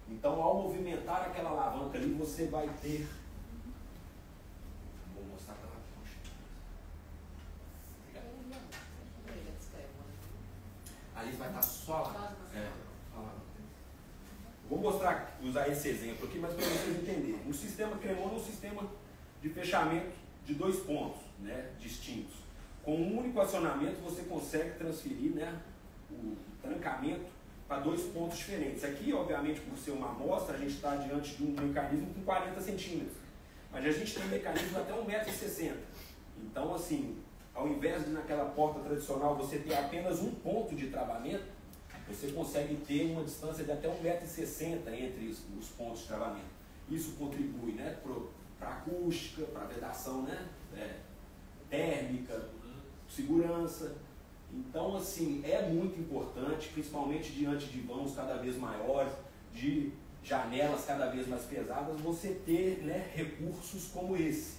Então, ao movimentar aquela alavanca ali, você vai ter... Vou mostrar para lá. Ali vai estar só lá. Vou mostrar, usar esse exemplo aqui, mas para vocês entenderem. Um sistema Cremona é um sistema de fechamento de 2 pontos, né, distintos. Com um único acionamento, você consegue transferir, né, o trancamento para 2 pontos diferentes. Aqui, obviamente, por ser uma amostra, a gente está diante de um mecanismo com 40 centímetros. Mas a gente tem um mecanismo até 1,60 m. Então, assim, ao invés de naquela porta tradicional você ter apenas um ponto de travamento, você consegue ter uma distância de até 1,60 m entre os pontos de travamento. Isso contribui, né, para acústica, para vedação, né, térmica, segurança. Então, assim, é muito importante, principalmente diante de vãos cada vez maiores, de janelas cada vez mais pesadas, você ter, né, recursos como esse.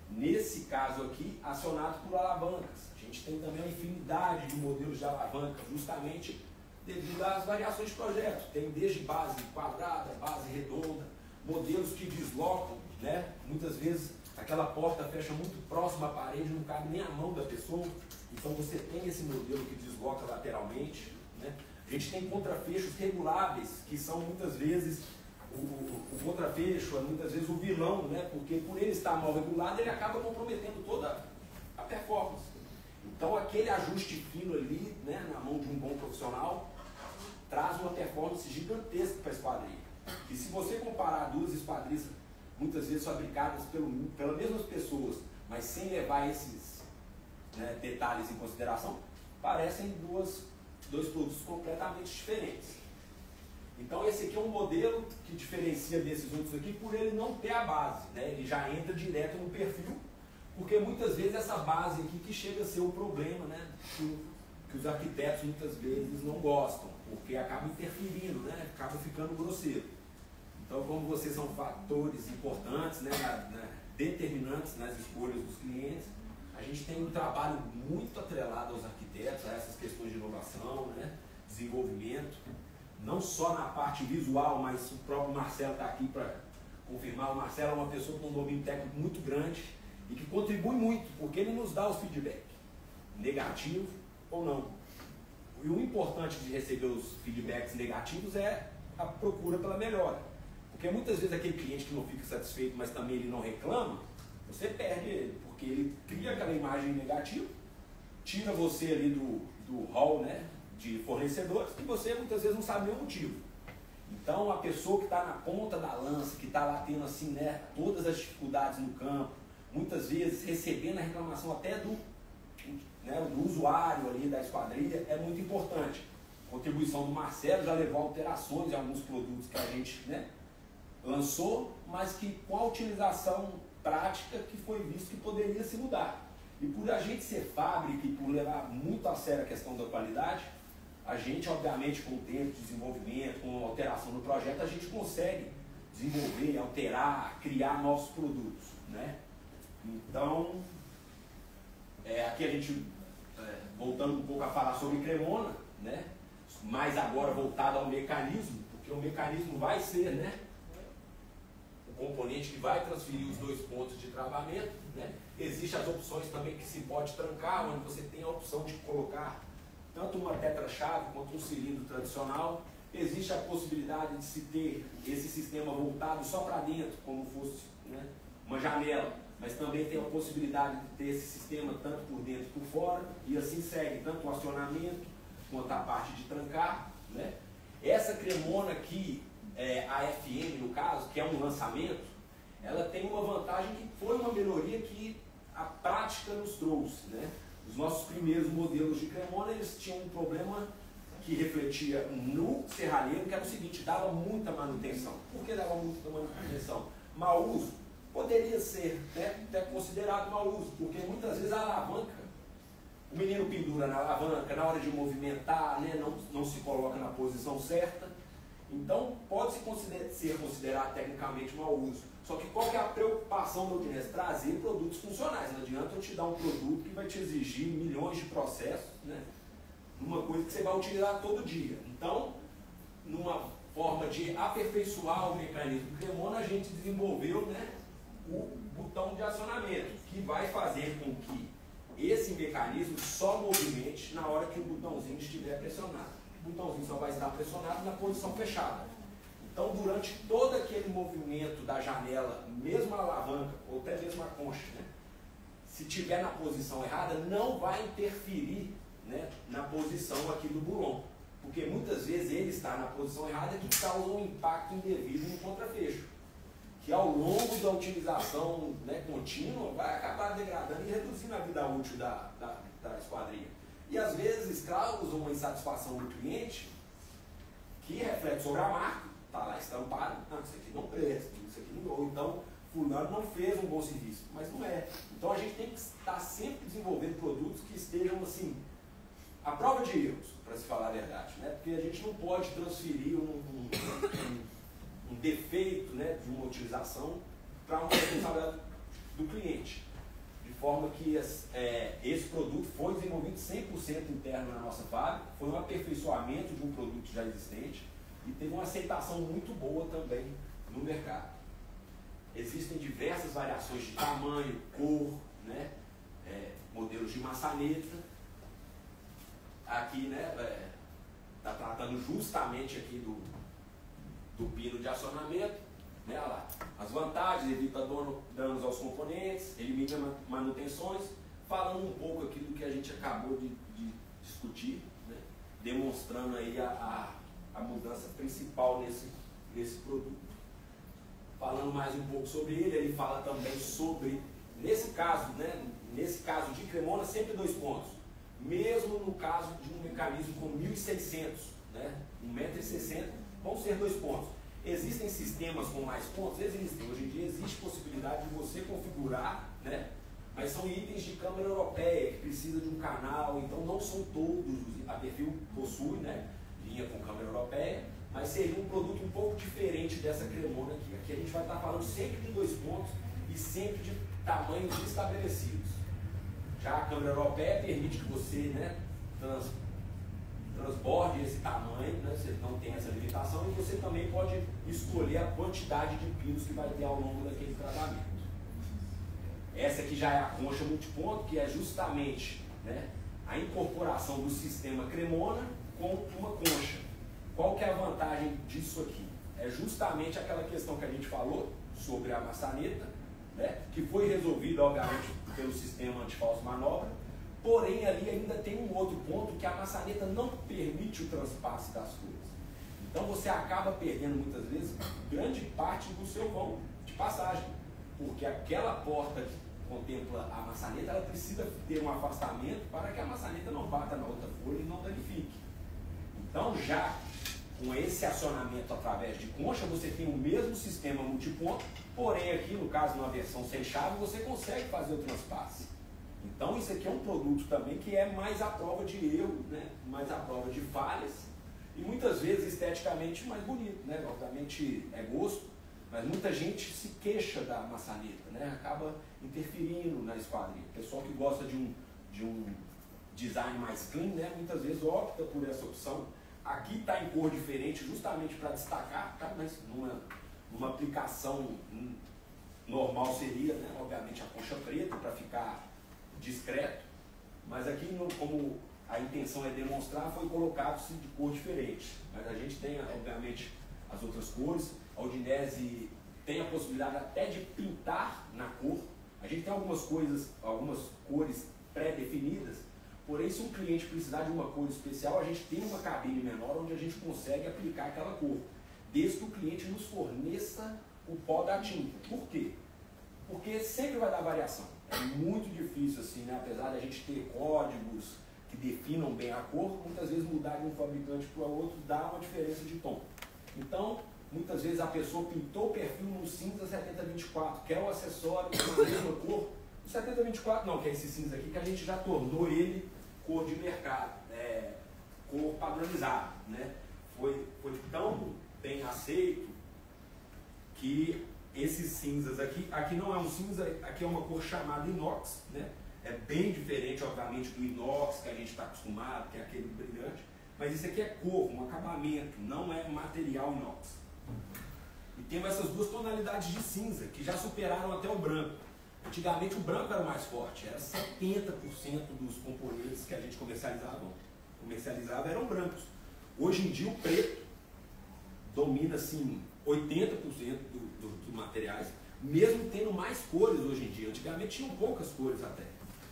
Nesse caso aqui, acionado por alavancas. A gente tem também uma infinidade de modelos de alavanca, justamente devido às variações de projeto. Tem desde base quadrada, base redonda, modelos que deslocam, né? Muitas vezes aquela porta fecha muito próxima à parede, não cabe nem a mão da pessoa. Então você tem esse modelo que desloca lateralmente. Né? A gente tem contrafechos reguláveis, que são muitas vezes o contrafecho, muitas vezes o vilão, né? Porque por ele estar mal regulado, ele acaba comprometendo toda a performance. Então aquele ajuste fino ali, né, na mão de um bom profissional, traz uma performance gigantesca para a esquadrilha. E se você comparar 2 esquadrilhas, muitas vezes fabricadas pelas mesmas pessoas, mas sem levar esses, né, detalhes em consideração, parecem dois produtos completamente diferentes. Então esse aqui é um modelo que diferencia desses outros aqui por ele não ter a base, né? Ele já entra direto no perfil, porque muitas vezes essa base aqui que chega a ser o problema, né, que os arquitetos muitas vezes não gostam, porque acaba interferindo, né, acaba ficando grosseiro. Então, como vocês são fatores importantes, né, determinantes nas escolhas dos clientes, a gente tem um trabalho muito atrelado aos arquitetos, a essas questões de inovação, né, desenvolvimento, não só na parte visual, mas o próprio Marcelo está aqui para confirmar. O Marcelo é uma pessoa com um domínio técnico muito grande e que contribui muito, porque ele nos dá os feedback, negativo ou não. E o importante de receber os feedbacks negativos é a procura pela melhora. Porque muitas vezes aquele cliente que não fica satisfeito, mas também ele não reclama, você perde ele, porque ele cria aquela imagem negativa, tira você ali do hall, né, de fornecedores, e você muitas vezes não sabe nem o motivo. Então a pessoa que está na ponta da lança, que está lá tendo assim, né, todas as dificuldades no campo, muitas vezes recebendo a reclamação até do usuário ali da esquadrilha, é muito importante. A contribuição do Marcelo já levou a alterações em alguns produtos que a gente, né, lançou, mas que com a utilização prática que foi visto que poderia se mudar. E por a gente ser fábrica e por levar muito a sério a questão da qualidade, a gente, obviamente, com o tempo de desenvolvimento, com a alteração do projeto, a gente consegue desenvolver, alterar, criar novos produtos, né? Então, aqui a gente, voltando um pouco a falar sobre Cremona, né? Mas agora voltado ao mecanismo, porque o mecanismo vai ser, né, o componente que vai transferir os 2 pontos de travamento, né? Existem as opções também que se pode trancar, onde você tem a opção de colocar tanto uma tetra-chave quanto um cilindro tradicional. Existe a possibilidade de se ter esse sistema voltado só para dentro, como fosse, né, uma janela, mas também tem a possibilidade de ter esse sistema tanto por dentro e por fora, e assim segue tanto o acionamento quanto a parte de trancar, né? Essa Cremona aqui, a FM no caso, que é um lançamento, ela tem uma vantagem que foi uma melhoria que a prática nos trouxe, né? Os nossos primeiros modelos de Cremona, eles tinham um problema que refletia no serralheiro, que era o seguinte: dava muita manutenção. Por que dava muita manutenção? Mau uso? Poderia ser, né, até considerado mau uso, porque muitas vezes a alavanca, o menino pendura na alavanca, na hora de movimentar, né, não se coloca na posição certa. Então pode ser considerado tecnicamente mau uso. Só que qual que é a preocupação do Udinese? Trazer produtos funcionais. Não adianta eu te dar um produto que vai te exigir milhões de processos, né, numa coisa que você vai utilizar todo dia. Então, numa forma de aperfeiçoar o mecanismo Cremona, a gente desenvolveu, né, o botão de acionamento, que vai fazer com que esse mecanismo só movimente na hora que o botãozinho estiver pressionado. O botãozinho só vai estar pressionado na posição fechada. Então, durante todo aquele movimento da janela, mesmo a alavanca, ou até mesmo a concha, né, se estiver na posição errada, não vai interferir, né, na posição aqui do bulon. Porque muitas vezes ele está na posição errada, que causa um impacto indevido no contrafecho, que ao longo da utilização, né, contínua, vai acabar degradando e reduzindo a vida útil da esquadrilha. E às vezes causa uma insatisfação do cliente que reflete sobre a marca. Está lá estampado: não, isso aqui não presta, isso aqui não. Ou então, fulano não fez um bom serviço, mas não é. Então a gente tem que estar sempre desenvolvendo produtos que estejam assim, à prova de erros, para se falar a verdade, né? Porque a gente não pode transferir um defeito, né, de uma utilização para uma responsabilidade do cliente. De forma que esse produto foi desenvolvido 100% interno na nossa fábrica, foi um aperfeiçoamento de um produto já existente e teve uma aceitação muito boa também no mercado. Existem diversas variações de tamanho, cor, né, modelos de maçaneta. Aqui, né, está tratando justamente aqui do pino de acionamento, né, olha lá. As vantagens: evita danos aos componentes, elimina manutenções, falando um pouco aqui do que a gente acabou de discutir, né, demonstrando aí a mudança principal nesse produto. Falando mais um pouco sobre ele fala também sobre, nesse caso, né, nesse caso de Cremona, sempre 2 pontos. Mesmo no caso de um mecanismo com 1.600, né, 1,60 m, vão ser 2 pontos. Existem sistemas com mais pontos? Existem. Hoje em dia existe possibilidade de você configurar, né, mas são itens de câmara europeia, que precisa de um canal, então não são todos. A Perfil possui, né, linha com câmara europeia, mas seria um produto um pouco diferente dessa Cremona aqui. Aqui a gente vai estar falando sempre de 2 pontos e sempre de tamanhos estabelecidos. Já a câmara europeia permite que você, né, transborde esse tamanho, né? Você não tem essa limitação, e você também pode escolher a quantidade de pinos que vai ter ao longo daquele tratamento. Essa aqui já é a concha multiponto, que é justamente, né, a incorporação do sistema cremona com uma concha. Qual que é a vantagem disso aqui? É justamente aquela questão que a gente falou sobre a maçaneta, né, que foi resolvida, obviamente, pelo sistema anti-falso manobra, porém ali ainda tem um outro ponto, que a maçaneta não permite o transpasse das cores. Então você acaba perdendo muitas vezes grande parte do seu vão de passagem, porque aquela porta que contempla a maçaneta, ela precisa ter um afastamento para que a maçaneta não bata na outra folha e não danifique. Então, já com esse acionamento através de concha, você tem o mesmo sistema multiponto, porém aqui, no caso, numa versão sem chave, você consegue fazer o transpasse. Então, isso aqui é um produto também que é mais à prova de erro, né? Mais à prova de falhas, e muitas vezes esteticamente mais bonito, né? Obviamente é gosto, mas muita gente se queixa da maçaneta, né? Acaba interferindo na esquadria. O pessoal que gosta de um design mais clean, né? Muitas vezes opta por essa opção. Aqui está em cor diferente justamente para destacar, tá? Mas numa aplicação normal seria, né? Obviamente, a concha preta para ficar discreto, mas aqui, como a intenção é demonstrar, foi colocado-se de cor diferente. Mas a gente tem, obviamente, as outras cores. A Udinese tem a possibilidade até de pintar na cor. A gente tem algumas cores pré-definidas, porém, se um cliente precisar de uma cor especial, a gente tem uma cabine menor onde a gente consegue aplicar aquela cor, desde que o cliente nos forneça o pó da tinta. Por quê? Porque sempre vai dar variação. É muito difícil, assim, né? Apesar de a gente ter códigos que definam bem a cor, muitas vezes mudar de um fabricante para o outro dá uma diferença de tom. Então, muitas vezes a pessoa pintou o perfil no cinza 7024, quer o acessório com a mesma cor. O 7024 não, que é esse cinza aqui, que a gente já tornou ele cor de mercado, cor padronizada, né? Foi tão bem aceito que esses cinzas aqui não é um cinza, aqui é uma cor chamada inox, né? É bem diferente, obviamente, do inox que a gente está acostumado, que é aquele brilhante, mas isso aqui é cor, um acabamento, não é material inox. E temos essas duas tonalidades de cinza, que já superaram até o branco. Antigamente o branco era o mais forte, era 70% dos componentes que a gente comercializava eram brancos. Hoje em dia o preto domina assim 80% dos materiais, mesmo tendo mais cores hoje em dia. Antigamente tinham poucas cores até.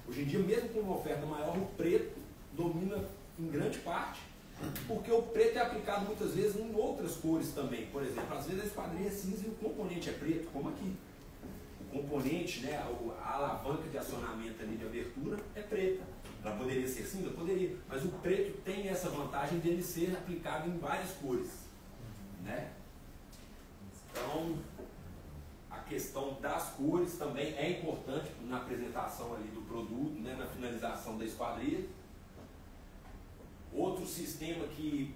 Hoje em dia, mesmo com uma oferta maior, o preto domina em grande parte, porque o preto é aplicado muitas vezes em outras cores também. Por exemplo, às vezes a esquadria é cinza e o componente é preto, como aqui. O componente, né, a alavanca de acionamento ali de abertura é preta. Ela poderia ser cinza? Poderia. Mas o preto tem essa vantagem dele ser aplicado em várias cores, né? Então, a questão das cores também é importante na apresentação ali do produto, né, na finalização da esquadrilha. Outro sistema que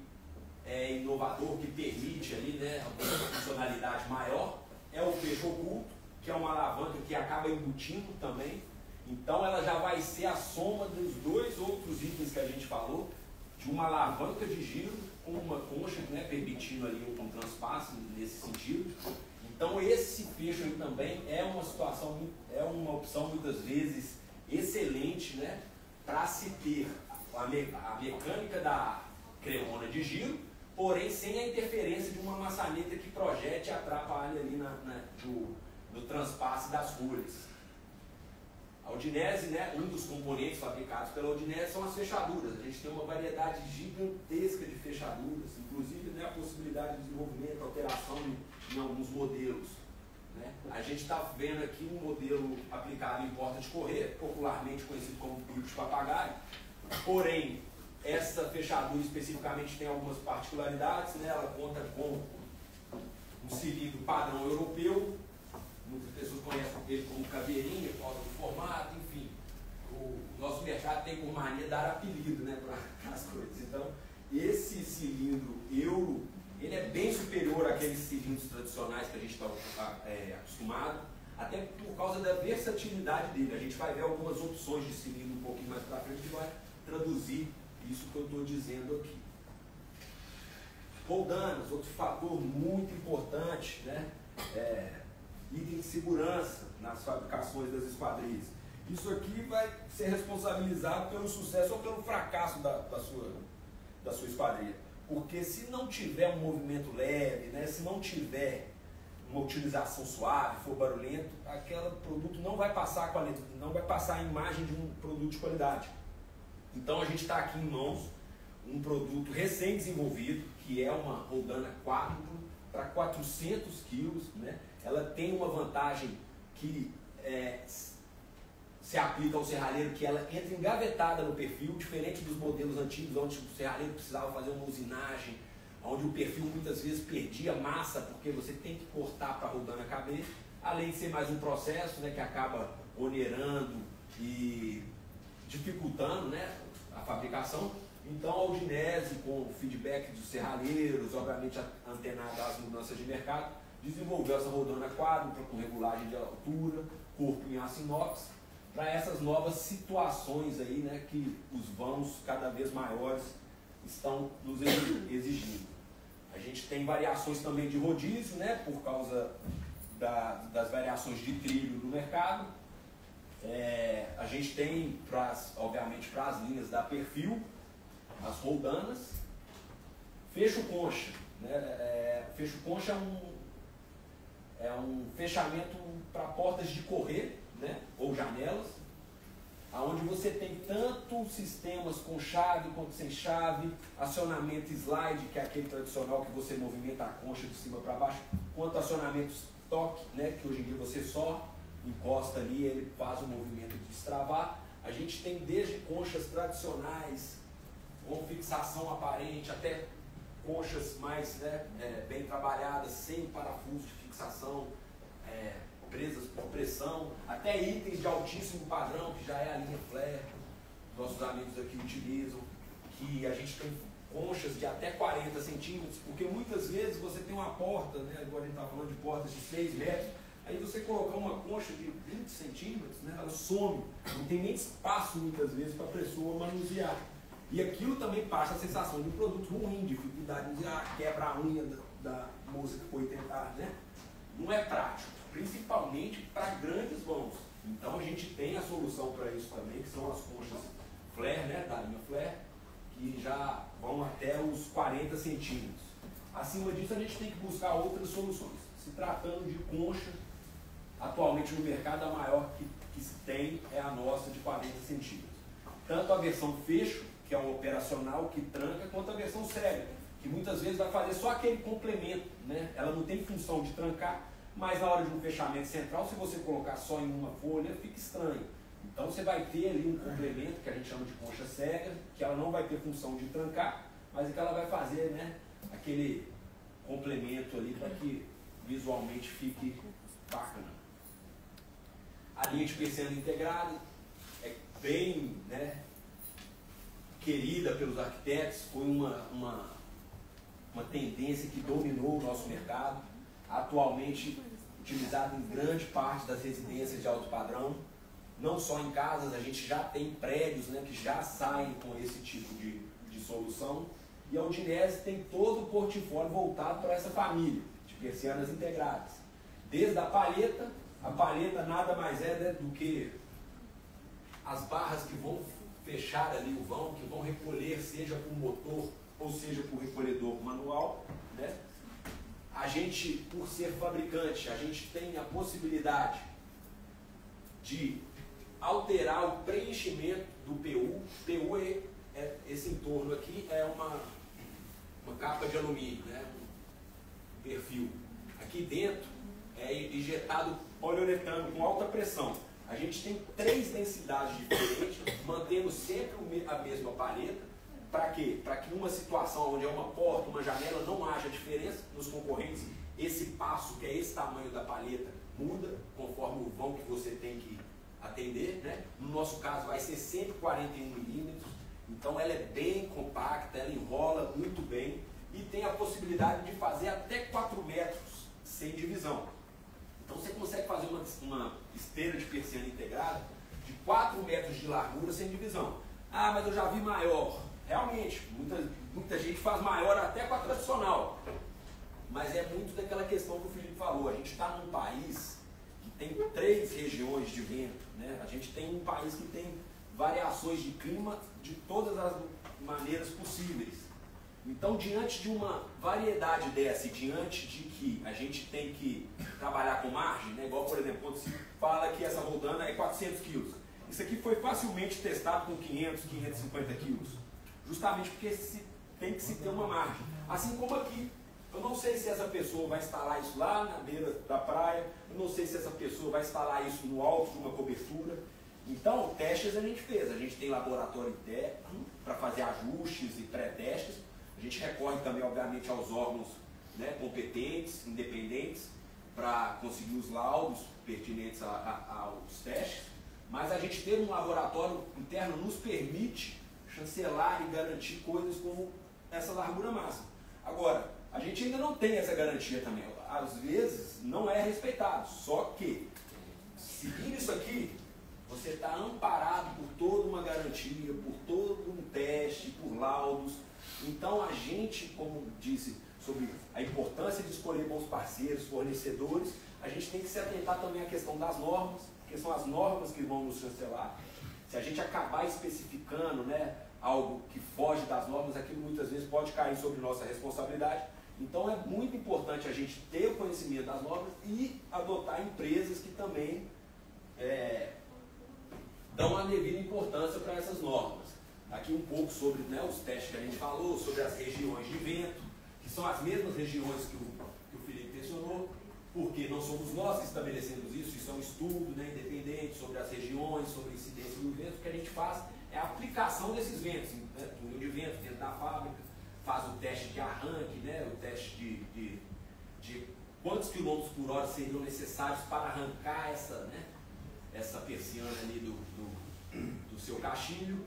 é inovador, que permite ali, né, uma funcionalidade maior, é o fecho oculto, que é uma alavanca que acaba embutindo também. Então ela já vai ser a soma dos dois outros itens que a gente falou, de uma alavanca de giro com uma concha, né, permitindo ali um transpasse nesse sentido. Então esse fecho aí também é uma situação, é uma opção muitas vezes excelente, né, para se ter a mecânica da cremona de giro, porém sem a interferência de uma maçaneta que projete e atrapalhe ali no transpasse das folhas. A Udinese, né, um dos componentes fabricados pela Udinese são as fechaduras. A gente tem uma variedade gigantesca de fechaduras, inclusive, né, a possibilidade de desenvolvimento, alteração em alguns modelos, né? A gente está vendo aqui um modelo aplicado em porta de correr, popularmente conhecido como bico de papagaio. Porém, essa fechadura especificamente tem algumas particularidades, né? Ela conta com um cilindro padrão europeu. Muitas pessoas conhecem ele como caveirinha, por causa do formato, enfim. O nosso mercado tem por mania dar apelido, né, para as coisas. Então, esse cilindro euro, ele é bem superior àqueles cilindros tradicionais que a gente está acostumado, até por causa da versatilidade dele. A gente vai ver algumas opções de cilindro um pouquinho mais para frente que vai traduzir isso que eu estou dizendo aqui. Roldanas, outro fator muito importante, né? Item de segurança nas fabricações das esquadrias. Isso aqui vai ser responsabilizado pelo sucesso ou pelo fracasso da sua esquadrilha. Porque se não tiver um movimento leve, né? Se não tiver uma utilização suave, for barulhento, aquele produto não vai passar a imagem de um produto de qualidade. Então a gente está aqui em mãos um produto recém-desenvolvido, que é uma roldana quádruplo para 400 quilos, né? Ela tem uma vantagem que se aplica ao serralheiro, que ela entra engavetada no perfil, diferente dos modelos antigos, onde o serralheiro precisava fazer uma usinagem, onde o perfil muitas vezes perdia massa, porque você tem que cortar para a roldana caber, além de ser mais um processo, né, que acaba onerando e dificultando, né, a fabricação. Então a Udinese, com o feedback dos serralheiros, obviamente antenada às mudanças de mercado, desenvolveu essa roldana quádrupla com regulagem de altura, corpo em aço inox, para essas novas situações aí, né, que os vãos cada vez maiores estão nos exigindo. A gente tem variações também de rodízio, né, por causa das variações de trilho no mercado. A gente tem, obviamente, para as linhas da Perfil, as roldanas. Fecho concha, né? Fecho concha é um fechamento para portas de correr, né? Ou janelas, onde você tem tanto sistemas com chave quanto sem chave, acionamento slide, que é aquele tradicional que você movimenta a concha de cima para baixo, quanto acionamentos toque, né? Que hoje em dia você só encosta ali e ele faz o movimento de destravar. A gente tem desde conchas tradicionais com fixação aparente até conchas mais, né, bem trabalhadas, sem parafuso de fixação, presas por pressão, até itens de altíssimo padrão, que já é a linha Flare, nossos amigos aqui utilizam, que a gente tem conchas de até 40 centímetros, porque muitas vezes você tem uma porta, né, agora a gente está falando de portas de 6 metros, aí você colocar uma concha de 20 centímetros, né, ela some, não tem nem espaço muitas vezes para a pessoa manusear. E aquilo também passa a sensação de um produto ruim, dificuldade de quebra a unha da moça que foi tentar, né? Não é prático, principalmente para grandes vãos. Então a gente tem a solução para isso também, que são as conchas Flare, né, da linha Flare, que já vão até os 40 centímetros. Acima disso a gente tem que buscar outras soluções. Se tratando de concha, atualmente no mercado a maior que se tem é a nossa de 40 centímetros. Tanto a versão fecho, que é um operacional que tranca, quanto a versão séria, que muitas vezes vai fazer só aquele complemento, né? Ela não tem função de trancar, mas na hora de um fechamento central, se você colocar só em uma folha, fica estranho. Então você vai ter ali um complemento, que a gente chama de concha cega, que ela não vai ter função de trancar, mas que ela vai fazer, né, aquele complemento ali para que visualmente fique bacana. A linha de persiana integrada é bem, né, querida pelos arquitetos, foi uma tendência que dominou o nosso mercado, atualmente utilizada em grande parte das residências de alto padrão, não só em casas, a gente já tem prédios, né, que já saem com esse tipo de solução, e a Udinese tem todo o portfólio voltado para essa família de persianas integradas. Desde a palheta nada mais é, né, do que as barras que vão fechar ali o vão, que vão recolher, seja por motor ou seja por recolhedor manual, né? A gente, por ser fabricante, a gente tem a possibilidade de alterar o preenchimento do PU. PU esse entorno aqui é uma capa de alumínio, né? Um perfil. Aqui dentro é injetado poliuretano com alta pressão. A gente tem 3 densidades diferentes, mantendo sempre a mesma palheta. Para quê? Para que numa situação onde é uma porta, uma janela, não haja diferença nos concorrentes. Esse passo, que é esse tamanho da palheta, muda conforme o vão que você tem que atender, né? No nosso caso vai ser 141 milímetros, então ela é bem compacta, ela enrola muito bem e tem a possibilidade de fazer até 4 metros sem divisão. Então você consegue fazer uma esteira de persiana integrada de 4 metros de largura sem divisão. Ah, mas eu já vi maior. realmente, muita gente faz maior até com a tradicional. Mas é muito daquela questão que o Felipe falou. A gente está num país que tem 3 regiões de vento, né? A gente tem um país que tem variações de clima de todas as maneiras possíveis. Então, diante de uma variedade dessa e diante de que a gente tem que trabalhar com margem, né? Igual, por exemplo, quando se fala que essa roldana é 400 quilos. Isso aqui foi facilmente testado com 500, 550 quilos. Justamente porque tem que se ter uma margem. Assim como aqui. Eu não sei se essa pessoa vai instalar isso lá na beira da praia, eu não sei se essa pessoa vai instalar isso no alto de uma cobertura. Então, testes a gente fez. A gente tem laboratório interno para fazer ajustes e pré-testes. A gente recorre também, obviamente, aos órgãos, né, competentes, independentes, para conseguir os laudos pertinentes aos testes. Mas a gente ter um laboratório interno nos permite chancelar e garantir coisas como essa largura máxima. Agora, a gente ainda não tem essa garantia também. Às vezes não é respeitado. Só que, seguindo isso aqui, você está amparado por toda uma garantia, por todo um teste, por laudos. Então a gente, como disse, sobre a importância de escolher bons parceiros, fornecedores, a gente tem que se atentar também à questão das normas, porque são as normas que vão nos chancelar. Se a gente acabar especificando, né, algo que foge das normas, aquilo muitas vezes pode cair sobre nossa responsabilidade. Então é muito importante a gente ter o conhecimento das normas e adotar empresas que também dão a devida importância para essas normas. Aqui um pouco sobre, né, os testes que a gente falou, sobre as regiões de vento, que são as mesmas regiões que o Felipe mencionou, porque não somos nós que estabelecemos isso é um estudo, né, independente sobre as regiões, sobre a incidência do vento. O que a gente faz é a aplicação desses ventos, né, túnel de vento dentro da fábrica, faz o teste de arranque, né, o teste de quantos quilômetros por hora seriam necessários para arrancar essa persiana ali do seu caixilho.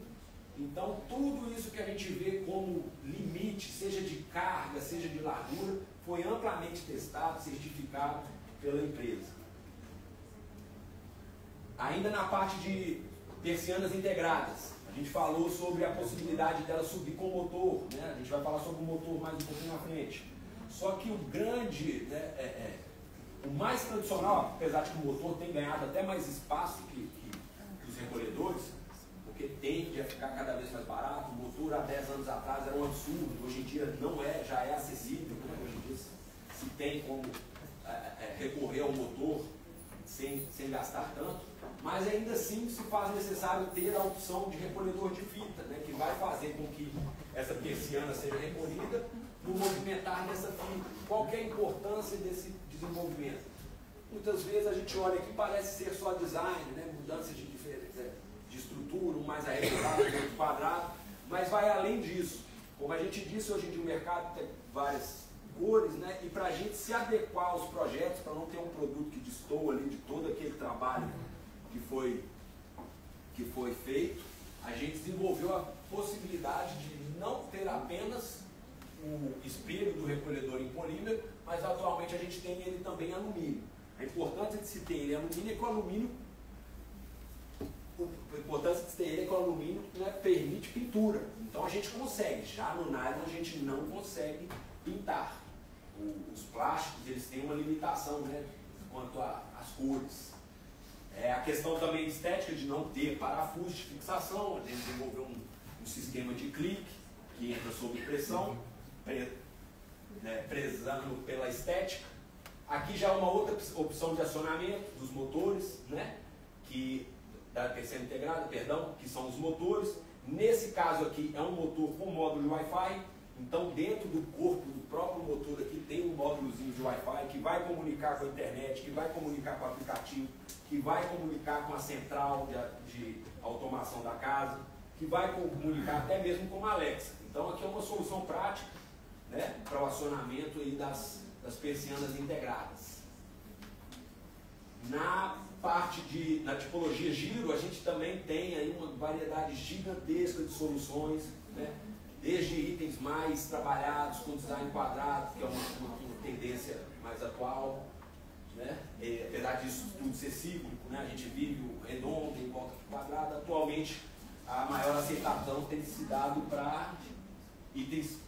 Então, tudo isso que a gente vê como limite, seja de carga, seja de largura, foi amplamente testado, certificado pela empresa. Ainda na parte de persianas integradas, a gente falou sobre a possibilidade dela subir com o motor, né? A gente vai falar sobre o motor mais um pouquinho na frente. Só que o grande, né, o mais tradicional, apesar de que o motor tem ganhado até mais espaço que os recolhedores, porque tende a ficar cada vez mais barato. O motor há 10 anos atrás era um absurdo, hoje em dia não é, já é acessível, né? Hoje em dia se tem como recorrer ao motor sem gastar tanto. Mas ainda assim se faz necessário ter a opção de recolhedor de fita, né, que vai fazer com que essa persiana seja recolhida no movimentar dessa fita. Qual que é a importância desse desenvolvimento? Muitas vezes a gente olha aqui e parece ser só design, né, mudança de estrutura, um mais arredondado, outro quadrado, mas vai além disso. Como a gente disse, hoje em dia o mercado tem várias cores, né, e para a gente se adequar aos projetos, para não ter um produto que destoa ali de todo aquele trabalho que foi feito, a gente desenvolveu a possibilidade de não ter apenas o espelho do recolhedor em polímero, mas atualmente a gente tem ele também em alumínio. A importância de se ter ele em alumínio é que o alumínio, né, permite pintura. Então a gente consegue, já no nylon a gente não consegue pintar. Os plásticos, eles têm uma limitação, né, quanto às cores. A questão também estética de não ter parafuso de fixação, a gente desenvolveu um sistema de clique que entra sob pressão, prezando pela estética. Aqui já é uma outra opção de acionamento dos motores, né, da persiana integrada, perdão, que são os motores. Nesse caso aqui é um motor com módulo de Wi-Fi, então dentro do corpo do próprio motor aqui tem um módulozinho de Wi-Fi que vai comunicar com a internet, que vai comunicar com o aplicativo, que vai comunicar com a central de automação da casa, que vai comunicar até mesmo com a Alexa. Então aqui é uma solução prática, né, para o acionamento aí das persianas integradas. Na tipologia giro, a gente também tem aí uma variedade gigantesca de soluções, né? Desde itens mais trabalhados com design quadrado, que é uma tendência mais atual, né? Apesar disso tudo ser cíclico, né? A gente vive o redondo em volta do quadrado. Atualmente a maior aceitação tem se dado para itens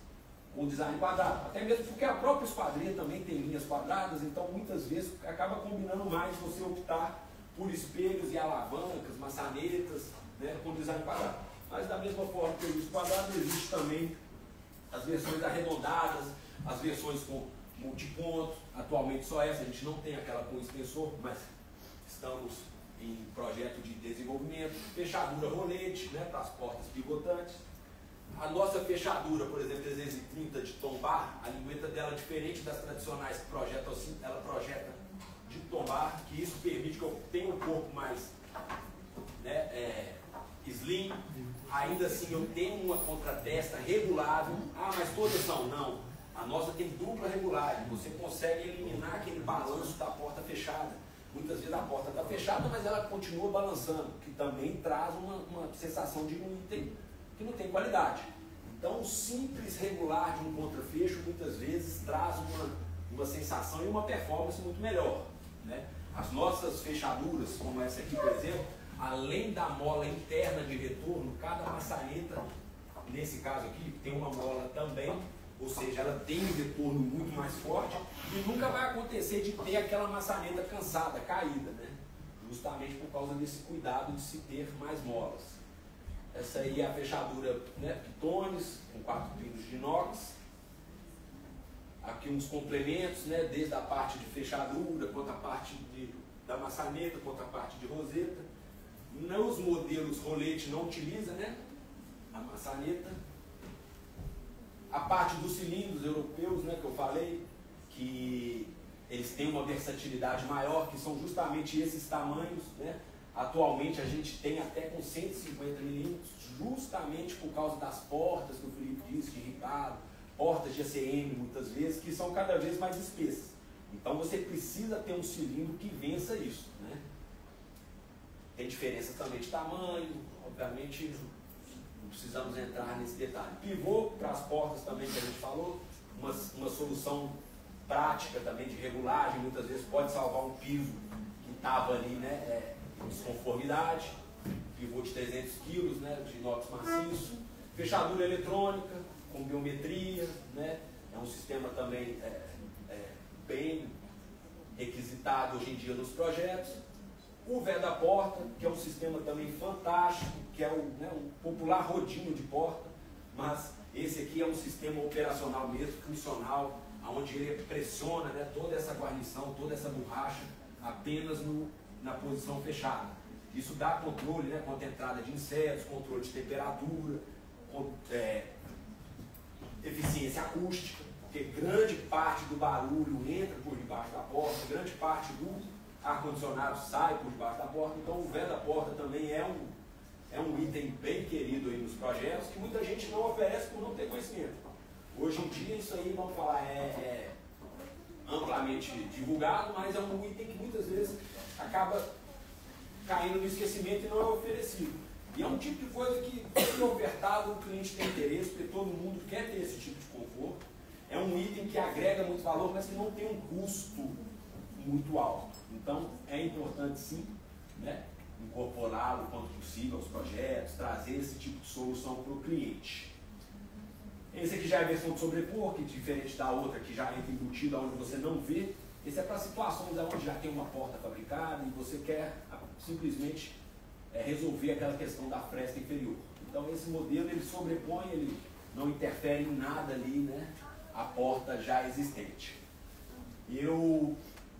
com design quadrado. Até mesmo porque a própria esquadria também tem linhas quadradas, então muitas vezes acaba combinando mais você optar por espelhos e alavancas, maçanetas, né, com design quadrado. Mas da mesma forma que o quadrado, existe também as versões arredondadas, as versões com multiponto. Atualmente só essa, a gente não tem aquela com extensor, mas estamos em projeto de desenvolvimento. Fechadura rolete, né, para as portas pivotantes. A nossa fechadura, por exemplo, 330 de tombar, a lingueta dela é diferente das tradicionais que projetam assim, ela projeta de tombar, que isso permite que eu tenha um corpo mais, né, slim, ainda assim eu tenho uma contratesta regulável. Ah, mas todas são? Não. A nossa tem dupla regulagem, você consegue eliminar aquele balanço da porta fechada. Muitas vezes a porta está fechada, mas ela continua balançando, que também traz uma sensação de um item que não tem qualidade. Então, o simples regular de um contrafecho muitas vezes traz uma sensação e uma performance muito melhor, né? As nossas fechaduras, como essa aqui, por exemplo, além da mola interna de retorno, cada maçaneta, nesse caso aqui, tem uma mola também, ou seja, ela tem um retorno muito mais forte e nunca vai acontecer de ter aquela maçaneta cansada, caída, né? Justamente por causa desse cuidado de se ter mais molas. Essa aí é a fechadura, né, pitones, com 4 pinos de inox. Aqui uns complementos, né, desde a parte de fechadura, quanto a parte da maçaneta, quanto a parte de roseta. Os modelos rolete não utiliza, né, a maçaneta. A parte dos cilindros europeus, né, que eu falei, que eles têm uma versatilidade maior, que são justamente esses tamanhos, né? Atualmente a gente tem até com 150 milímetros, justamente por causa das portas que o Felipe disse, de Ricardo, portas de ACM muitas vezes, que são cada vez mais espessas. Então você precisa ter um cilindro que vença isso, né? Tem diferença também de tamanho, obviamente não precisamos entrar nesse detalhe. Pivô para as portas também que a gente falou, uma solução prática também de regulagem, muitas vezes pode salvar um piso que estava ali, né, desconformidade. Pivô de 300 kg, né, de inox maciço. Fechadura eletrônica, com biometria, né, é um sistema também bem requisitado hoje em dia nos projetos. O véio da porta, que é um sistema também fantástico, que é o popular rodinho de porta, mas esse aqui é um sistema operacional mesmo, funcional, onde ele pressiona, né, toda essa guarnição, toda essa borracha apenas na posição fechada. Isso dá controle, né, contra a entrada de insetos, controle de temperatura, eficiência acústica, porque grande parte do barulho entra por debaixo da porta, grande parte do ar-condicionado sai por debaixo da porta. Então o véio da porta também é um item bem querido aí nos projetos, que muita gente não oferece por não ter conhecimento. Hoje em dia isso aí, vamos falar, é amplamente divulgado, mas é um item que muitas vezes acaba caindo no esquecimento e não é oferecido. E é um tipo de coisa que, se ofertado, o cliente tem interesse, porque todo mundo quer ter esse tipo de conforto. É um item que agrega muito valor, mas que não tem um custo muito alto. Então, é importante sim, né, incorporá-lo quanto possível aos projetos, trazer esse tipo de solução para o cliente. Esse aqui já é a versão de sobrepor, que diferente da outra que já entra embutida onde você não vê. Esse é para situações onde já tem uma porta fabricada e você quer simplesmente resolver aquela questão da fresta inferior. Então esse modelo ele sobrepõe, ele não interfere em nada ali, né, a porta já existente. Eu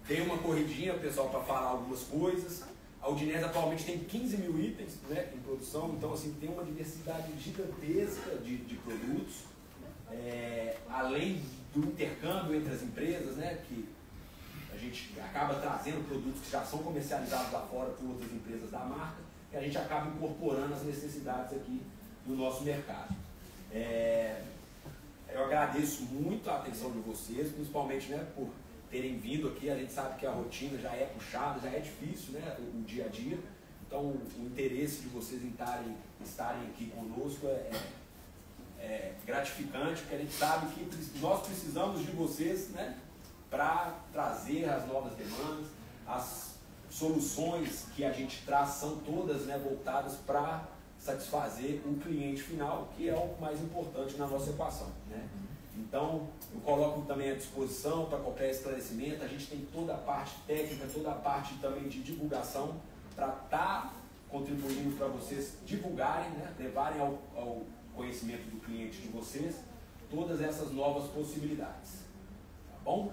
dei uma corridinha, pessoal, para falar algumas coisas. A Udinese atualmente tem 15 mil itens, né, em produção, então assim, tem uma diversidade gigantesca de produtos. Além do intercâmbio entre as empresas, né, que a gente acaba trazendo produtos que já são comercializados lá fora por outras empresas da marca, e a gente acaba incorporando as necessidades aqui do nosso mercado. Eu agradeço muito a atenção de vocês, principalmente, né, por terem vindo aqui. A gente sabe que a rotina já é puxada, já é difícil, né, o dia a dia. Então o interesse de vocês em estarem aqui conosco é gratificante, porque a gente sabe que nós precisamos de vocês, né, para trazer as novas demandas. As soluções que a gente traz são todas, né, voltadas para satisfazer o cliente final, que é o mais importante na nossa equação, né? Então, eu coloco também à disposição para qualquer esclarecimento. A gente tem toda a parte técnica, toda a parte também de divulgação para estar contribuindo para vocês divulgarem, né? Levarem ao conhecimento do cliente de vocês todas essas novas possibilidades. Tá bom?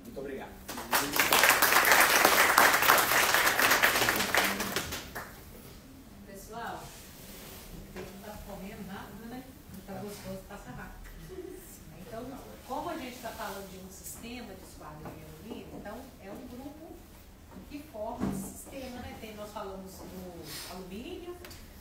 Muito obrigado. Pessoal, não está comendo nada, né? Não está gostoso, passa rápido. Então, como a gente está falando de um sistema de esquadrilha unida, então é um grupo que forma esse sistema, né? Nós falamos do alumínio,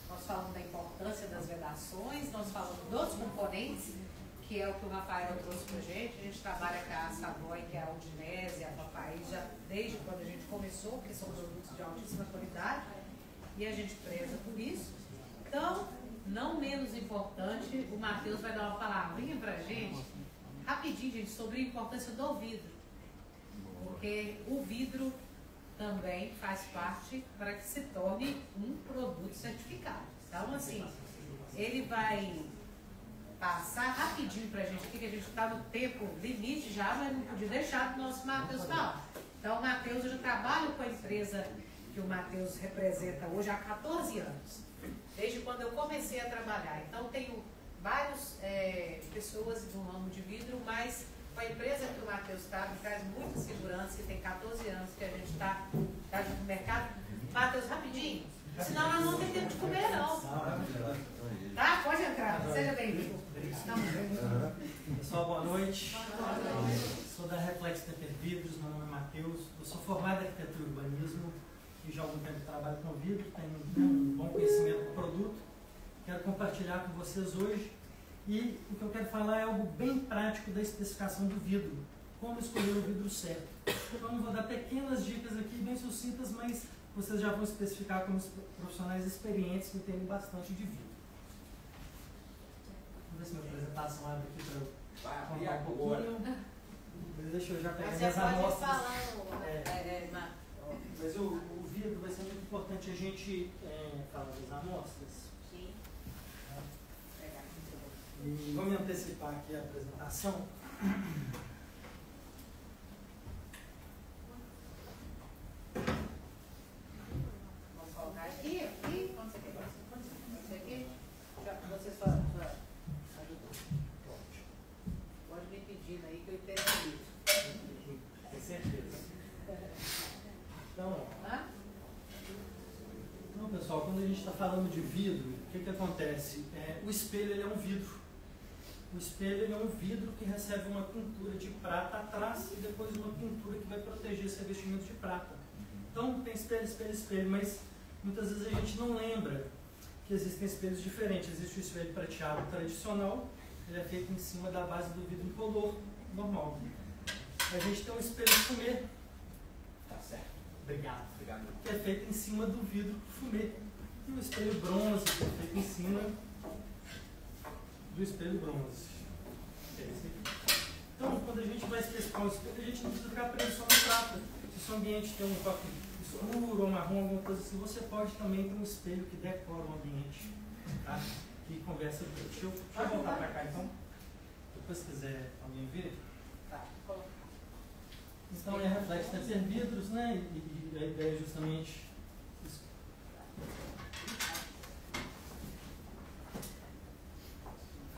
nós falamos da importância das vedações, nós falamos dos componentes, que é o que o Rafael trouxe para a gente trabalha com a Savoy, que é a Udinese, a Papai, já desde quando a gente começou, que são produtos de altíssima qualidade, e a gente preza por isso. Então, não menos importante, o Matheus vai dar uma palavrinha para a gente, rapidinho, gente, sobre a importância do vidro, porque o vidro também faz parte para que se torne um produto certificado. Então, assim, ele vai passar rapidinho para a gente aqui, que a gente está no tempo limite já, mas não podia deixar o nosso Matheus falar. Então, o Matheus, eu já trabalho com a empresa que o Matheus representa hoje há 14 anos, desde quando eu comecei a trabalhar. Então, tenho várias pessoas do ramo de vidro, mas com a empresa que o Matheus está, me traz muita segurança, e tem 14 anos que a gente está no mercado. Matheus, rapidinho, senão nós não vamos ter tempo de comer, não. Tá? Pode entrar, seja bem-vindo. Pessoal, boa noite. Sou da Reflex Vidros, meu nome é Matheus. Eu sou formado em arquitetura e urbanismo e já há algum tempo trabalho com vidro, tenho um bom conhecimento do produto. Quero compartilhar com vocês hoje. E o que eu quero falar é algo bem prático da especificação do vidro. Como escolher o vidro certo. Então, eu vou dar pequenas dicas aqui, bem sucintas, mas vocês já vão especificar como profissionais experientes que entendem bastante de vidro. Vamos ver se minha apresentação abre aqui para eu contar um pouquinho. Deixa eu já pegar minhas amostras. Mas o vidro vai ser muito importante a gente falar das amostras. Sim. E vou me antecipar aqui a apresentação. Vamos colocar aqui, quando você quer. Você aqui? Você só ajuda. Pode me pedindo aí que eu entendo isso. Com certeza. Então, pessoal, quando a gente está falando de vidro, o que acontece? O espelho ele é um vidro. O espelho ele é um vidro que recebe uma pintura de prata atrás e depois uma pintura que vai proteger esse revestimento de prata. Então, tem espelho, espelho, espelho, mas muitas vezes a gente não lembra que existem espelhos diferentes. Existe o espelho prateado tradicional, ele é feito em cima da base do vidro incolor normal. A gente tem um espelho fumê. Tá certo. Obrigado. Que é feito em cima do vidro fumê. E o espelho bronze, que é feito em cima do espelho bronze. Então, quando a gente vai especificar um espelho, a gente não precisa ficar preso só no prata. Se o seu ambiente tem um toque escuro ou marrom, alguma coisa assim, você pode também ter um espelho que decora o ambiente, tá? Que conversa. Deixa eu voltar para cá então. Depois, se quiser alguém ver. Tá, então, é reflexo de vidros, né? E a ideia é justamente isso.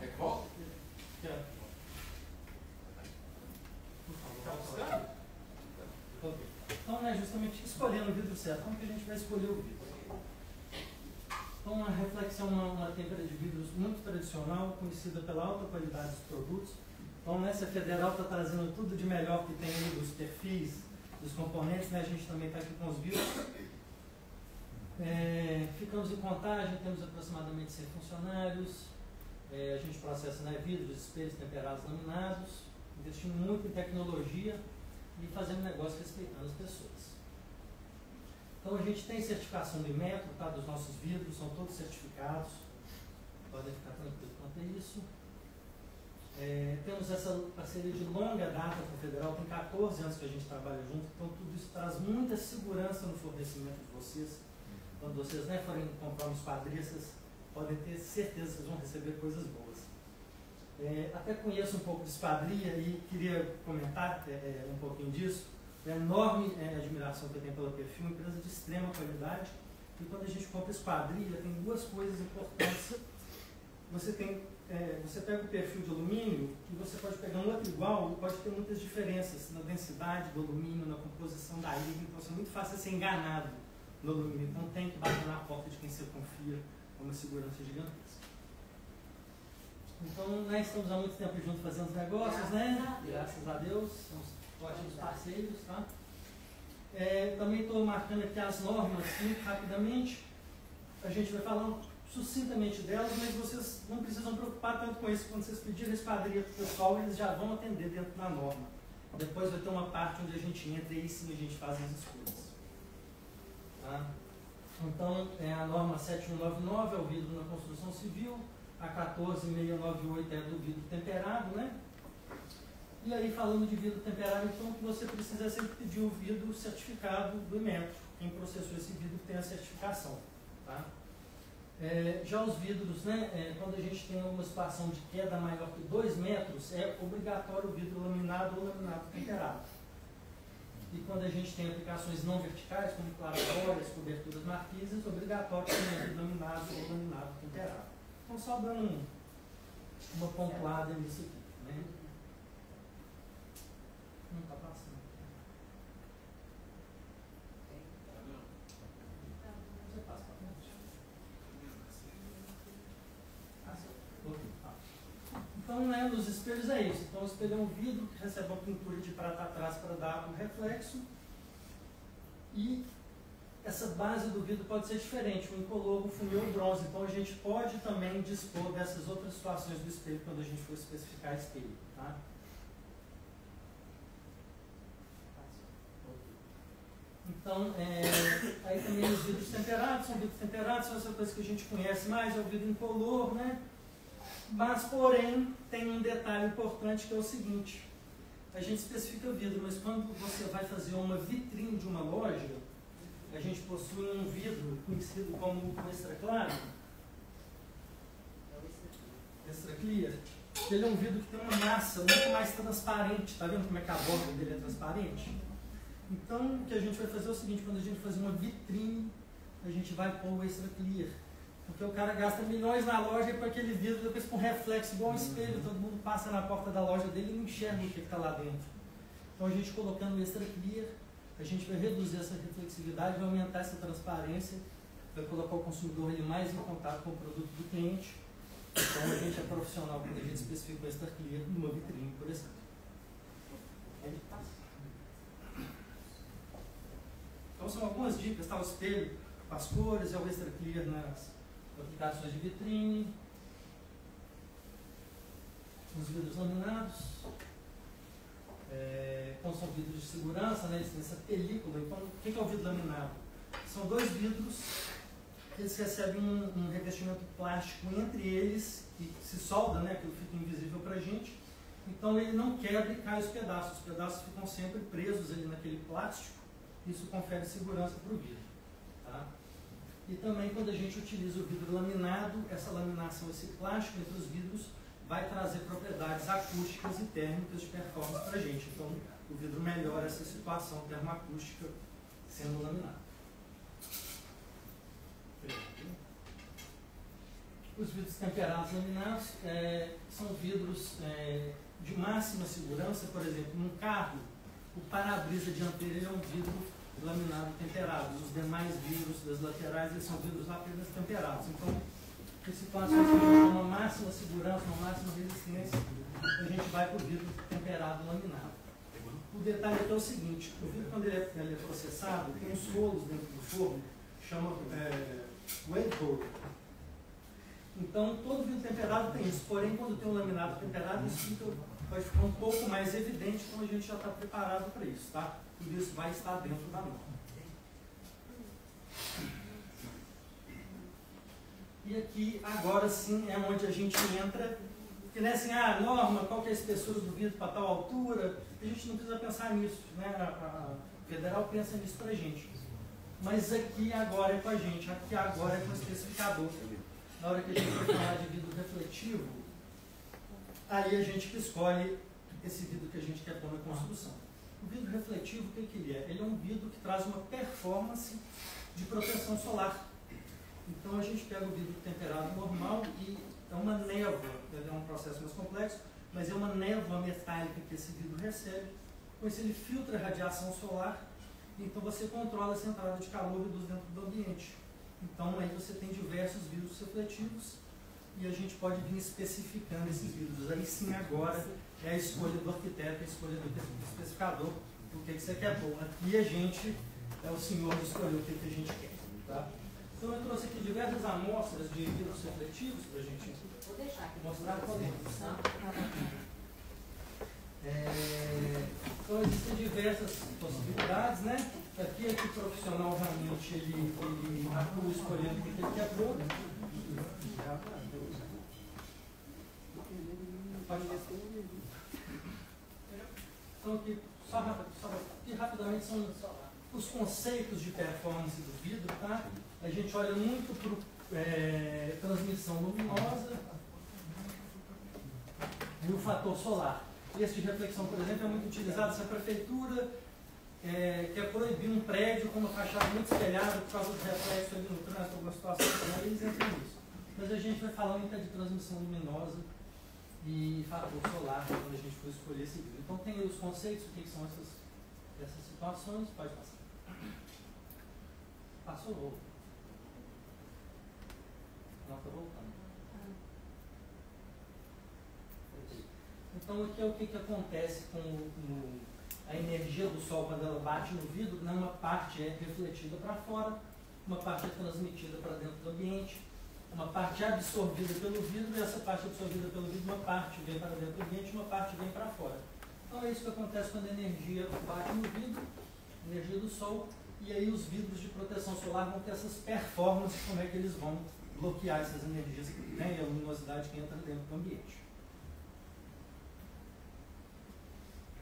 É que volta? Então, é justamente escolhendo o vidro certo. Como que a gente vai escolher o vidro? Então, a Reflex é uma têmpera de vidros muito tradicional, conhecida pela alta qualidade dos produtos. Então, nessa Federal está trazendo tudo de melhor que tem aí dos perfis, dos componentes, né? A gente também está aqui com os vidros. Ficamos em contagem, temos aproximadamente 100 funcionários. A gente processa, né, vidros, espelhos temperados, laminados, investindo muito em tecnologia e fazendo negócio respeitando as pessoas. Então a gente tem certificação do Inmetro, tá, dos nossos vidros, são todos certificados, podem ficar tranquilos quanto a isso. Temos essa parceria de longa data com o Federal, tem 14 anos que a gente trabalha junto, então tudo isso traz muita segurança no fornecimento de vocês. Quando vocês, né, forem comprar uns quadristas, podem ter certeza que vocês vão receber coisas boas. Até conheço um pouco de esquadria e queria comentar um pouquinho disso. É enorme admiração que eu tenho pela Perfil, uma empresa de extrema qualidade. E quando a gente compra esquadrilha, tem duas coisas importantes. Você pega o perfil de alumínio e você pode pegar um outro igual e pode ter muitas diferenças na densidade do alumínio, na composição da liga. Então, é muito fácil ser enganado no alumínio. Então, tem que bater na porta de quem você confia, com uma segurança gigantesca. Então, nós estamos há muito tempo juntos fazendo negócios, né? Graças a Deus, somos ótimos parceiros, tá? Também estou marcando aqui as normas, muito rapidamente. A gente vai falar sucintamente delas, mas vocês não precisam preocupar tanto com isso. Quando vocês pedirem esquadria para o pessoal, eles já vão atender dentro da norma. Depois vai ter uma parte onde a gente entra e aí sim a gente faz as escolhas. Tá? Então, a norma 7199 é o vidro na construção civil, a 14698 é do vidro temperado, né? E aí, falando de vidro temperado, então, o que você precisa é sempre pedir o vidro certificado do Inmetro. Quem processou esse vidro tem a certificação. Tá? Já os vidros, né, quando a gente tem uma situação de queda maior que 2 metros, é obrigatório o vidro laminado ou laminado temperado. E quando a gente tem aplicações não verticais, como claraboias, coberturas marquises, é obrigatório também vidro laminado ou laminado temperado. Então, só dando uma pontuada nisso aqui. Né? Não está passando. Você passa para frente. Então, né, nos espelhos é isso. Então, o espelho é um vidro que recebe uma pintura de prata atrás para dar um reflexo. E essa base do vidro pode ser diferente, o incolor, o funil ou o bronze. Então, a gente pode também dispor dessas outras situações do espelho quando a gente for especificar espelho. Tá? Então, aí também os vidros temperados, são essa coisa que a gente conhece mais, é o vidro incolor, né? Mas, porém, tem um detalhe importante que é o seguinte, a gente especifica o vidro, mas quando você vai fazer uma vitrine de uma loja, a gente possui um vidro conhecido como extra claro, extra clear. Ele é um vidro que tem uma massa muito mais transparente, tá vendo como é que a borda dele é transparente? Então, o que a gente vai fazer é o seguinte, quando a gente fazer uma vitrine, a gente vai pôr o extra clear. Porque o cara gasta milhões na loja e com aquele vidro, depois com reflexo igual um espelho, todo mundo passa na porta da loja dele e não enxerga o que está lá dentro. Então, a gente colocando o extra clear, a gente vai reduzir essa reflexividade, vai aumentar essa transparência, vai colocar o consumidor ele mais em contato com o produto do cliente. Então, a gente é profissional quando a gente especifica o extra clear numa vitrine, por exemplo. Então, são algumas dicas, tá? O espelho, as cores, é o extra clear nas aplicações de vitrine, os vidros laminados, então são vidros de segurança, né? Eles têm essa película. Então, o que é o vidro laminado? São 2 vidros, eles recebem um revestimento plástico entre eles, que se solda, né? Aquilo fica invisível para a gente. Então, ele não quebra e cai os pedaços ficam sempre presos ali naquele plástico, isso confere segurança para o vidro. Tá? E também, quando a gente utiliza o vidro laminado, essa laminação, esse plástico entre os vidros, vai trazer propriedades acústicas e térmicas de performance para a gente. Então, o vidro melhora essa situação termoacústica sendo laminado. Os vidros temperados laminados são vidros de máxima segurança. Por exemplo, num carro, o para-brisa dianteiro ele é um vidro laminado temperado. Os demais vidros das laterais eles são vidros apenas temperados. Então, em situações que a gente tem uma máxima segurança, uma máxima resistência, a gente vai para o vidro temperado laminado. O detalhe aqui é o seguinte, o vidro quando ele é processado, tem uns rolos dentro do forno, chama wave roll. Então, todo vidro temperado tem isso, porém, quando tem um laminado temperado, isso vai ficar um pouco mais evidente, então a gente já está preparado para isso, tá? Tudo isso vai estar dentro da norma. E aqui, agora sim, é onde a gente entra, porque não é assim, norma, qual que é a espessura do vidro para tal altura, a gente não precisa pensar nisso, né? A federal pensa nisso para a gente. Mas aqui agora é com a gente, aqui agora é com o especificador. na hora que a gente vai falar de vidro refletivo, aí a gente que escolhe esse vidro que a gente quer pôr na construção. O vidro refletivo, o que ele é? Ele é um vidro que traz uma performance de proteção solar. Então a gente pega o vidro temperado normal e é uma névoa, é um processo mais complexo, mas é uma névoa metálica que esse vidro recebe. Com isso ele filtra a radiação solar, então você controla essa entrada de calor e luz dentro do ambiente. Então aí você tem diversos vidros refletivos e a gente pode vir especificando esses vidros. Aí sim agora é a escolha do arquiteto, a escolha do especificador, o que você quer pôr. Aqui a gente é o senhor de escolher o que a gente quer. Tá? Então eu trouxe aqui diversas amostras de vidros refletivos para a gente mostrar. Podemos. Então existem diversas possibilidades, né? Aqui é que o profissional realmente ele atua escolhendo o que ele quer pôr. Então aqui, aqui rapidamente são os conceitos de performance do vidro, tá? A gente olha muito para transmissão luminosa e o fator solar. Esse de reflexão, por exemplo, é muito utilizado se a prefeitura quer proibir um prédio com uma fachada muito espelhada por causa do reflexo ali no trânsito, alguma situação, eles entram nisso. Mas a gente vai falar muito de transmissão luminosa e fator solar quando a gente for escolher esse vidro. Então tem os conceitos, o que são essas situações, pode passar. Passou ou não, está voltando. Então aqui é o que acontece com a energia do sol quando ela bate no vidro, né? Uma parte é refletida para fora, uma parte é transmitida para dentro do ambiente, uma parte é absorvida pelo vidro e essa parte absorvida pelo vidro, uma parte vem para dentro do ambiente e uma parte vem para fora. Então é isso que acontece quando a energia bate no vidro, energia do sol, e aí os vidros de proteção solar vão ter essas performances, como é que eles vão bloquear essas energias que tem, a luminosidade que entra dentro do ambiente.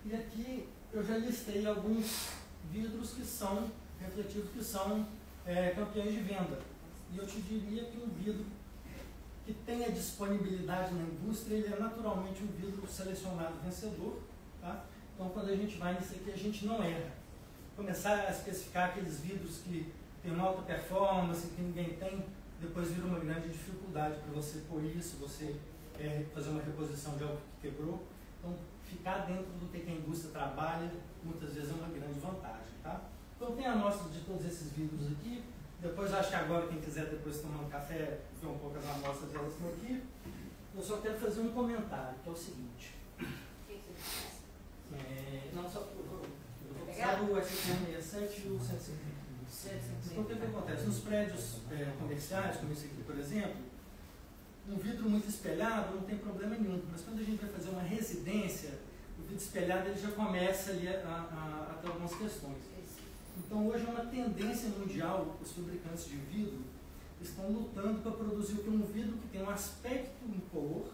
E aqui eu já listei alguns vidros que são refletivos, que são campeões de venda. E eu te diria que um vidro que tem a disponibilidade na indústria, ele é naturalmente um vidro selecionado vencedor. Tá? Então quando a gente vai nisso aqui, a gente não erra. Começar a especificar aqueles vidros que tem uma alta performance, que ninguém tem, depois vira uma grande dificuldade para você pôr isso, você fazer uma reposição de algo que quebrou. Então, ficar dentro do que a indústria trabalha, muitas vezes é uma grande vantagem. Tá? Então, tem amostras de todos esses vidros aqui. Depois, acho que agora, quem quiser depois tomar um café, ver um pouco as amostras delas estão aqui. Eu só quero fazer um comentário, que é o seguinte. Não, só eu vou precisar do STM67 e o 150. Então, o que acontece? Nos prédios comerciais, como esse aqui, por exemplo, um vidro muito espelhado não tem problema nenhum, mas quando a gente vai fazer uma residência, o vidro espelhado ele já começa ali a ter algumas questões. Então hoje é uma tendência mundial, os fabricantes de vidro estão lutando para produzir um vidro que tem um aspecto incolor,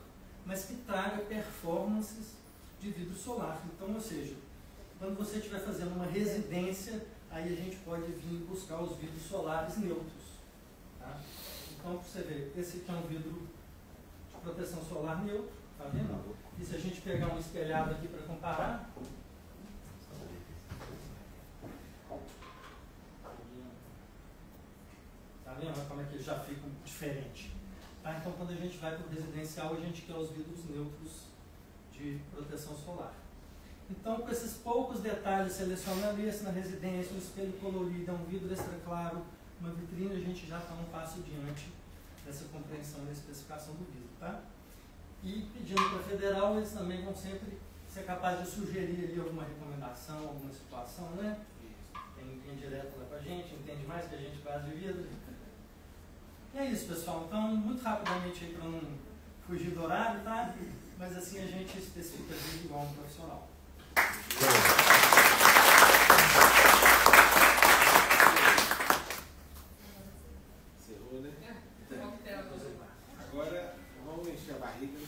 mas que traga performances de vidro solar. Então, ou seja, quando você estiver fazendo uma residência, aí a gente pode vir buscar os vidros solares neutros. Tá? Então, para você ver, esse aqui é um vidro proteção solar neutro, tá vendo? E se a gente pegar um espelhado aqui para comparar, tá vendo como é que eles já ficam diferentes? Tá? Então, quando a gente vai para o residencial, a gente quer os vidros neutros de proteção solar. Então, com esses poucos detalhes, selecionando esse na residência, um espelho colorido, um vidro extra claro, uma vitrine, a gente já está um passo adiante nessa compreensão da especificação do vidro, tá? E pedindo para a Federal, eles também vão sempre ser capazes de sugerir ali alguma recomendação, alguma situação, né? Tem linha direta lá com a gente, entende mais que a gente quase de vidro. E é isso, pessoal. Então, muito rapidamente aí para não fugir do horário, tá? Mas assim a gente especifica vidro igual um profissional. Agora vamos encher a barriga.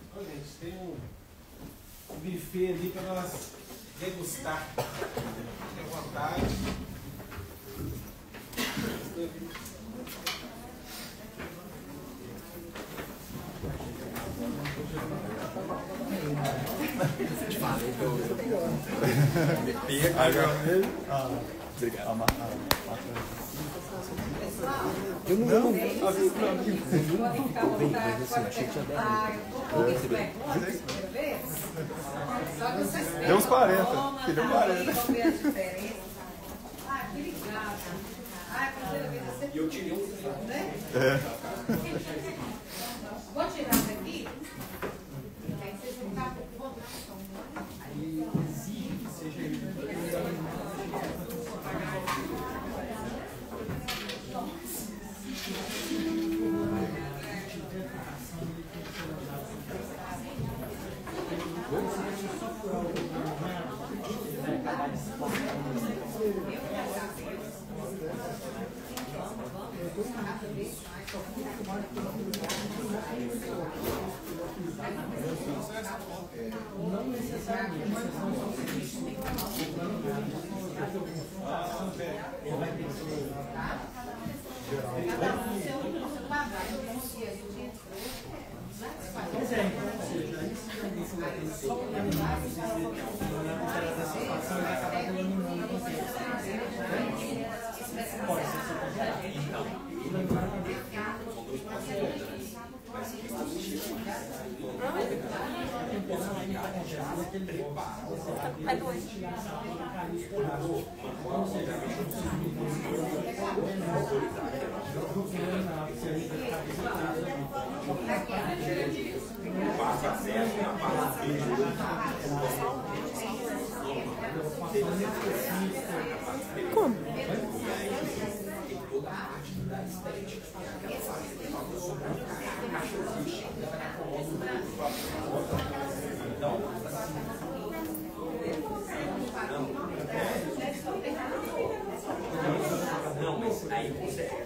Então, gente, tem um buffet ali para nós degustar. Fique à vontade. Te falei que eu me pego. Obrigado. Eu não deu uns 40. Que deu 40. Ah, que legal. Ah, primeira vez você. E eu tirei um filho, né? Vou tirar daqui. Aí vocês vão ficar com Aí exige que seja não necessariamente, mas são só o seguinte, vai ter que ser pois é, então, ou seja, aí se alguém for batendo só para terminar, você na dessa situação vai acabar eliminando o contexto. Pode ser essa coisa. Então, são dois pontos importantes. Mas que está passa acesso na parte como? toda a parte da estética, aquela parte que fala sobre a cachorrice. Então, não, mas aí você